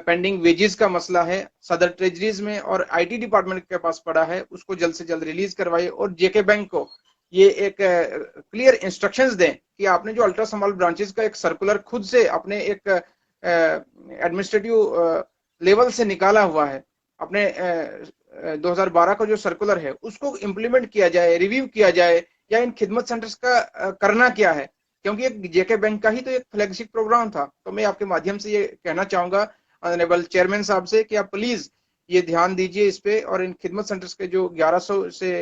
पेंडिंग वेजेस का मसला है सदर ट्रेजरीज में और आईटी डिपार्टमेंट के पास पड़ा है, उसको जल्द से जल्द रिलीज करवाइए। और जेके बैंक को ये एक क्लियर इंस्ट्रक्शंस दें कि आपने जो अल्ट्रा स्मॉल ब्रांचेस का एक सर्कुलर खुद से अपने एक एडमिनिस्ट्रेटिव लेवल से निकाला हुआ है, अपने 2012 का जो सर्कुलर है उसको इम्प्लीमेंट किया जाए, रिव्यू किया जाए, या इन खिदमत सेंटर्स का करना क्या है। क्योंकि एक जेके बैंक का ही तो एक फ्लैगशिप प्रोग्राम था। तो मैं आपके माध्यम से ये कहना चाहूंगा ऑनरेबल चेयरमैन साहब से कि आप प्लीज ये ध्यान दीजिए इस पे, और इन खिदमत सेंटर्स के जो 1100 से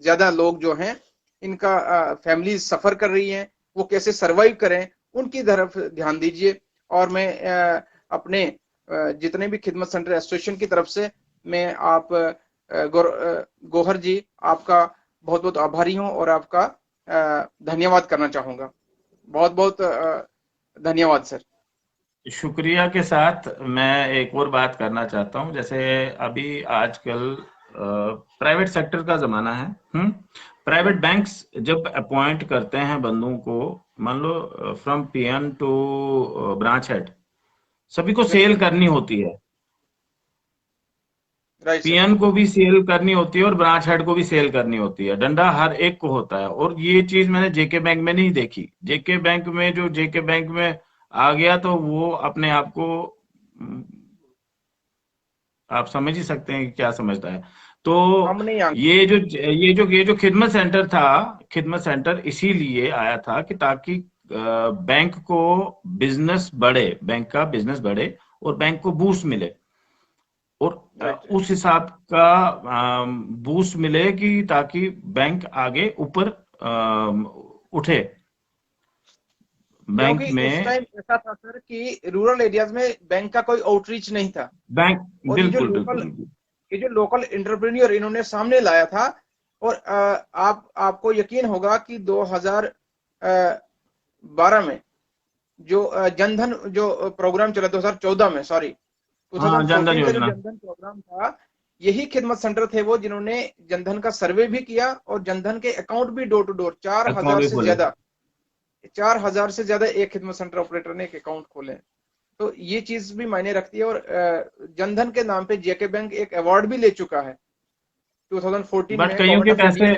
ज्यादा लोग जो हैं, इनका फैमिली सफर कर रही हैं, वो कैसे सरवाइव करें, उनकी तरफ ध्यान दीजिए। और मैं अपने जितने भी खिदमत सेंटर एसोसिएशन की तरफ से मैं आप गोहर जी, आपका बहुत बहुत आभारी हूं और आपका धन्यवाद करना चाहूंगा। बहुत बहुत धन्यवाद सर। शुक्रिया के साथ मैं एक और बात करना चाहता हूं। जैसे अभी आजकल प्राइवेट सेक्टर का जमाना है। प्राइवेट बैंक्स जब अपॉइंट करते हैं बंदों को, मान लो from PN to branch head सभी को सेल बिल्कुल करनी होती है। Right sir. पीएन को भी सेल करनी होती है और ब्रांच हेड को भी सेल करनी होती है, डंडा हर एक को होता है। और ये चीज मैंने जेके बैंक में नहीं देखी। जेके बैंक में जो जेके बैंक में आ गया तो वो अपने आप को आप समझ ही सकते हैं कि क्या समझता है। तो हम नहीं आगे। ये जो खिदमत सेंटर था, खिदमत सेंटर इसीलिए आया था कि ताकि बैंक को बिजनेस बढ़े, बैंक का बिजनेस बढ़े और बैंक को बूस्ट मिले। और राइट उस हिसाब का बूस्ट मिले कि ताकि बैंक आगे ऊपर उठे बैंक क्योंकि उस में। टाइम ऐसा था सर कि रूरल एरियाज में बैंक का कोई आउटरीच नहीं था। बैंक और बिल्कुल बिल्कुल बिल्कुल। ये जो लोकल एंटरप्रेन्योर इन्होंने सामने लाया था। और आपको यकीन होगा कि 2012 में जो जनधन जो प्रोग्राम चला, 2014 में, सॉरी, हाँ, जनधन 2014 का जो योजना जनधन प्रोग्राम था, यही खिदमत सेंटर थे वो जिन्होंने जनधन का सर्वे भी किया और जनधन के अकाउंट भी डोर टू डोर अकाउंट भी खोले। 4,000 से ज्यादा एक खिदमत सेंटर ऑपरेटर ने एक अकाउंट खोले। तो ये चीज भी मायने रखती है। और जनधन के नाम पे जेके बैंक एक अवार्ड भी ले चुका है 2014 बट में, गवर्नमेंट ऑफ इंडिया ने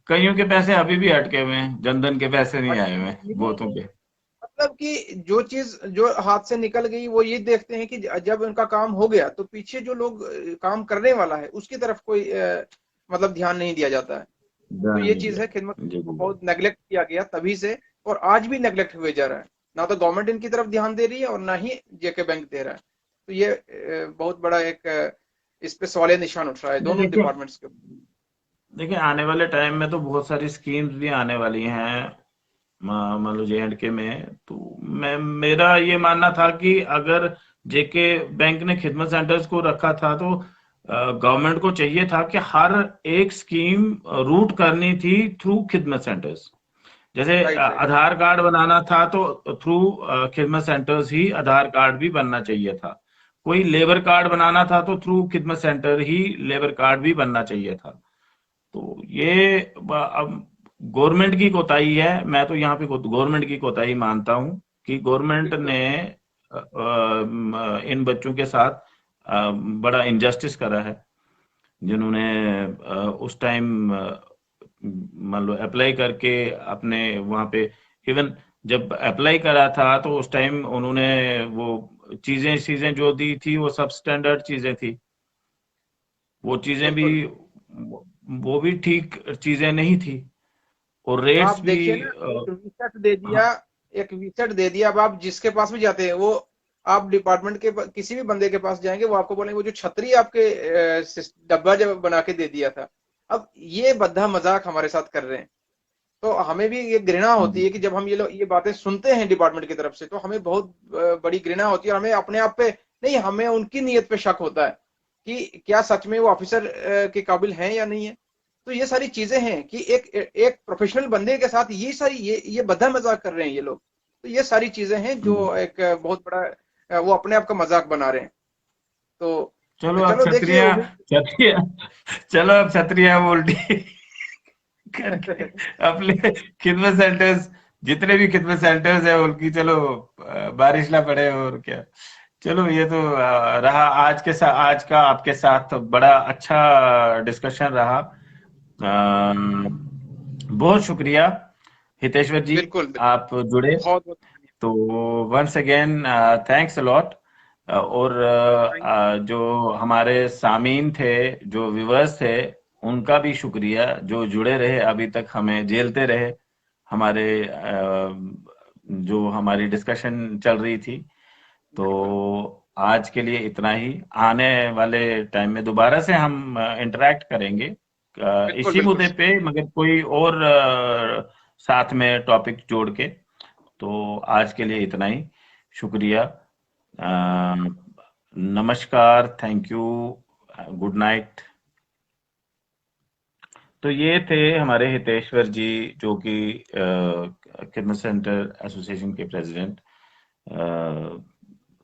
कईयों के पैसे अभी भी अटके हुए हैं, जनधन के पैसे नहीं आए हुए हैं बहुतों के। मतलब कि जो चीज जो हाथ से निकल गई वो ये देखते हैं कि जब उनका काम हो गया तो पीछे जो लोग काम करने वाला है उसकी तरफ कोई मतलब ध्यान नहीं दिया जाता है। तो ध्यान ये नहीं चीज दिया। है, खिदमत जी को जी। बहुत नेग्लेक्ट किया गया तभी से। और आज भी नेग्लेक्ट हुए जा रहा है। ना तो गवर्नमेंट इनकी तरफ ध्यान दे रही है और ना ही जेके बैंक दे रहा है। तो ये बहुत बड़ा एक इस पे सवालिया निशान उठ रहा है नहीं, दोनों देखिए डिपार्टमेंट्स के। देखिए आने वाले टाइम में तो बहुत सारी स्कीम्स भी आने वाली हैं। मान लो JNK में तो मैं मेरा ये मानना था कि अगर जेके बैंक ने खिदमत सेंटर्स को रखा था तो गवर्नमेंट को चाहिए था कि हर एक स्कीम रूट करनी थी थ्रू खिदमत सेंटर्स। जैसे राइट राइट। आधार कार्ड बनाना था तो थ्रू खिदमत सेंटर्स ही आधार कार्ड भी बनना चाहिए था। कोई लेबर कार्ड बनाना था तो थ्रू खिदमत सेंटर ही लेबर कार्ड भी बनना चाहिए था। तो ये अब गवर्नमेंट की कोताही है। मैं तो यहाँ पे गवर्नमेंट की कोताही मानता हूँ कि गवर्नमेंट बिल्कुल ने इन बच्चों के साथ बड़ा इनजस्टिस करा है। जिन्होंने उस टाइम मान लो अप्लाई करके अपने वहां पे, इवन जब अप्लाई करा था तो उस टाइम उन्होंने वो चीजें चीजें जो दी थी वो सब स्टैंडर्ड चीजें थी। वो चीजें भी बिल्कुल। वो भी ठीक चीजें नहीं थी। और आप रेट्स भी देखिए ना, एक विसेट दे दिया, हाँ। एक विसेट दे दिया। अब आप जिसके पास भी जाते हैं वो, आप डिपार्टमेंट के किसी भी बंदे के पास जाएंगे वो आपको बोलेंगे वो जो छतरी आपके डब्बा जब बना के दे दिया था। अब ये बद्दा मजाक हमारे साथ कर रहे हैं। तो हमें भी ये घृणा होती है कि जब हम ये बातें सुनते हैं डिपार्टमेंट की तरफ से तो हमें बहुत बड़ी घृणा होती है। और हमें अपने आप पे नहीं, हमें उनकी नीयत पे शक होता है कि क्या सच में वो ऑफिसर के काबिल हैं या नहीं है। तो ये सारी चीजें हैं कि एक एक प्रोफेशनल बंदे के साथ ये सारी ये बद्दा मजाक कर रहे हैं ये लोग। तो ये सारी चीजें हैं जो एक बहुत बड़ा वो अपने आप का मजाक बना रहे हैं। तो चलो अब चलो देखिए क्षत्रिय क्षत्रिय चलो अब क्षत्रिय उल्टी करके अपने खिदमत सेंटर्स, जितने भी खिदमत सेंटर्स है उनकी, चलो बारिश ना पड़े और क्या। चलो ये तो रहा आज का आपके साथ बड़ा अच्छा डिस्कशन रहा। बहुत शुक्रिया हितेश्वर जी, बिल्कुल बिल्कुल। आप जुड़े। बहुत बहुत तो वंस अगेन थैंक्स अलॉट। और थैंक जो हमारे सामीन थे, जो व्यूअर्स थे, उनका भी शुक्रिया जो जुड़े रहे अभी तक, हमें झेलते रहे हमारे जो हमारी डिस्कशन चल रही थी। तो बिल्कुल आज के लिए इतना ही। आने वाले टाइम में दोबारा से हम इंटरेक्ट करेंगे बिल्कुल इसी बिल्कुल मुद्दे सर। पे, मगर कोई और साथ में टॉपिक जोड़ के। तो आज के लिए इतना ही। शुक्रिया। नमस्कार, थैंक यू, गुड नाइट। तो ये थे हमारे हितेश्वर जी, जो कि खिदमत सेंटर एसोसिएशन के प्रेसिडेंट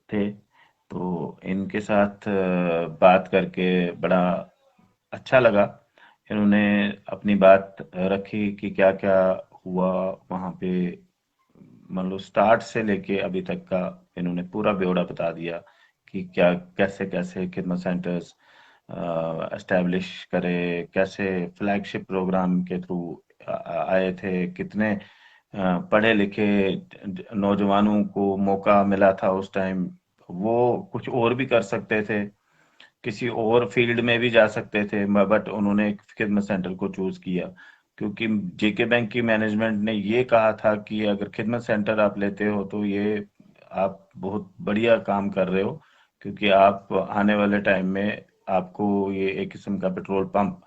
थे। तो इनके साथ बात करके बड़ा अच्छा लगा। इन्होंने अपनी बात रखी कि क्या क्या हुआ वहाँ पे, मान लो स्टार्ट से लेके अभी तक का इन्होंने पूरा ब्यौरा बता दिया कि क्या कैसे कैसे खिदमत सेंटर्स एस्टेब्लिश करे, कैसे फ्लैगशिप प्रोग्राम के थ्रू आए थे, कितने पढ़े लिखे नौजवानों को मौका मिला था उस टाइम, वो कुछ और भी कर सकते थे, किसी और फील्ड में भी जा सकते थे, बट उन्होंने खिदमत सेंटर को चूज किया क्योंकि जेके बैंक की मैनेजमेंट ने ये कहा था कि अगर खिदमत सेंटर आप लेते हो तो ये आप बहुत बढ़िया काम कर रहे हो, क्योंकि आप आने वाले टाइम में आपको ये एक किस्म का पेट्रोल पंप,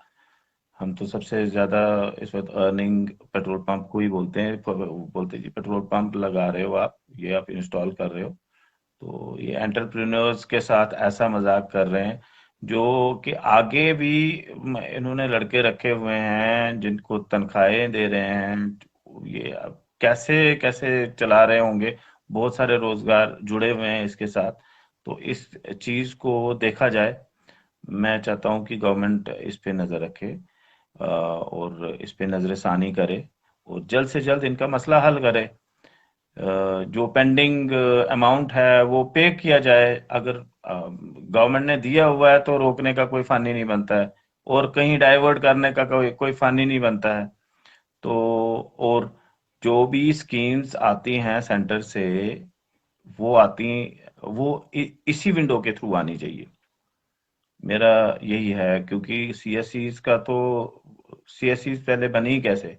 हम तो सबसे ज्यादा इस वक्त अर्निंग पेट्रोल पंप को ही बोलते हैं, बोलते हैं जी पेट्रोल पंप लगा रहे हो आप, ये आप इंस्टॉल कर रहे हो। तो ये एंटरप्रेन्योर्स के साथ ऐसा मजाक कर रहे हैं जो कि आगे भी इन्होंने लड़के रखे हुए हैं जिनको तनख्वाहें दे रहे हैं, ये अब कैसे कैसे चला रहे होंगे, बहुत सारे रोजगार जुड़े हुए हैं इसके साथ। तो इस चीज को देखा जाए, मैं चाहता हूं कि गवर्नमेंट इस पे नजर रखे, और इस पे नजरसानी करे और जल्द से जल्द इनका मसला हल करे। जो पेंडिंग अमाउंट है वो पे किया जाए, अगर गवर्नमेंट ने दिया हुआ है तो रोकने का कोई फानी नहीं बनता है, और कहीं डाइवर्ट करने का कोई कोई फानी नहीं बनता है। तो और जो भी स्कीम्स आती हैं सेंटर से, वो आती वो इसी विंडो के थ्रू आनी चाहिए, मेरा यही है। क्योंकि सीएससीज का तो सीएससीज पहले बनी कैसे,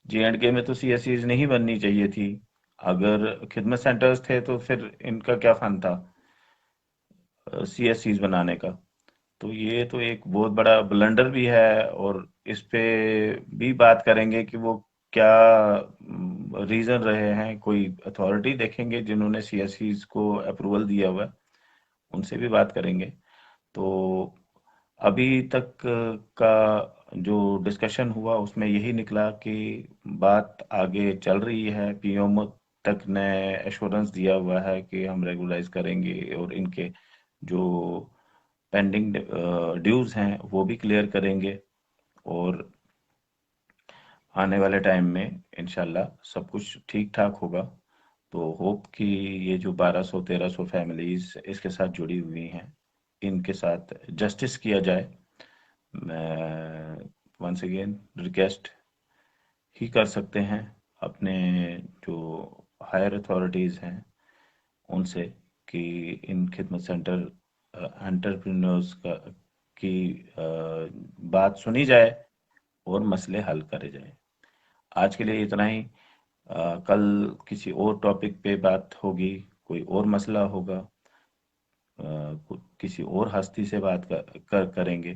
जेएंडके में तो सीएससीज नहीं बननी चाहिए थी, अगर खिदमत सेंटर्स थे तो फिर इनका क्या फन था सीएससीज बनाने का। तो ये तो एक बहुत बड़ा ब्लंडर भी है, और इस पे भी बात करेंगे कि वो क्या रीजन रहे हैं, कोई अथॉरिटी देखेंगे जिन्होंने सीएससीज को अप्रूवल दिया हुआ है, उनसे भी बात करेंगे। तो अभी तक का जो डिस्कशन हुआ उसमें यही निकला कि बात आगे चल रही है, पीएम तक ने एश्योरेंस दिया हुआ है कि हम रेगुलाइज करेंगे और इनके जो पेंडिंग ड्यूज हैं वो भी क्लियर करेंगे, और आने वाले टाइम में इंशाल्लाह सब कुछ ठीक ठाक होगा। तो होप कि ये जो 1200-1300 फैमिलीज इसके साथ जुड़ी हुई हैं, इनके साथ जस्टिस किया जाए। मैं वंस अगेन रिक्वेस्ट ही कर सकते हैं अपने जो हायर अथॉरिटीज़ हैं उनसे कि इन खिदमत सेंटर एंटरप्रेन्योर्स का की बात सुनी जाए और मसले हल करे जाए। आज के लिए इतना ही, कल किसी और टॉपिक पे बात होगी, कोई और मसला होगा, किसी और हस्ती से बात करेंगे।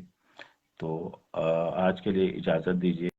तो आज के लिए इजाज़त दीजिए।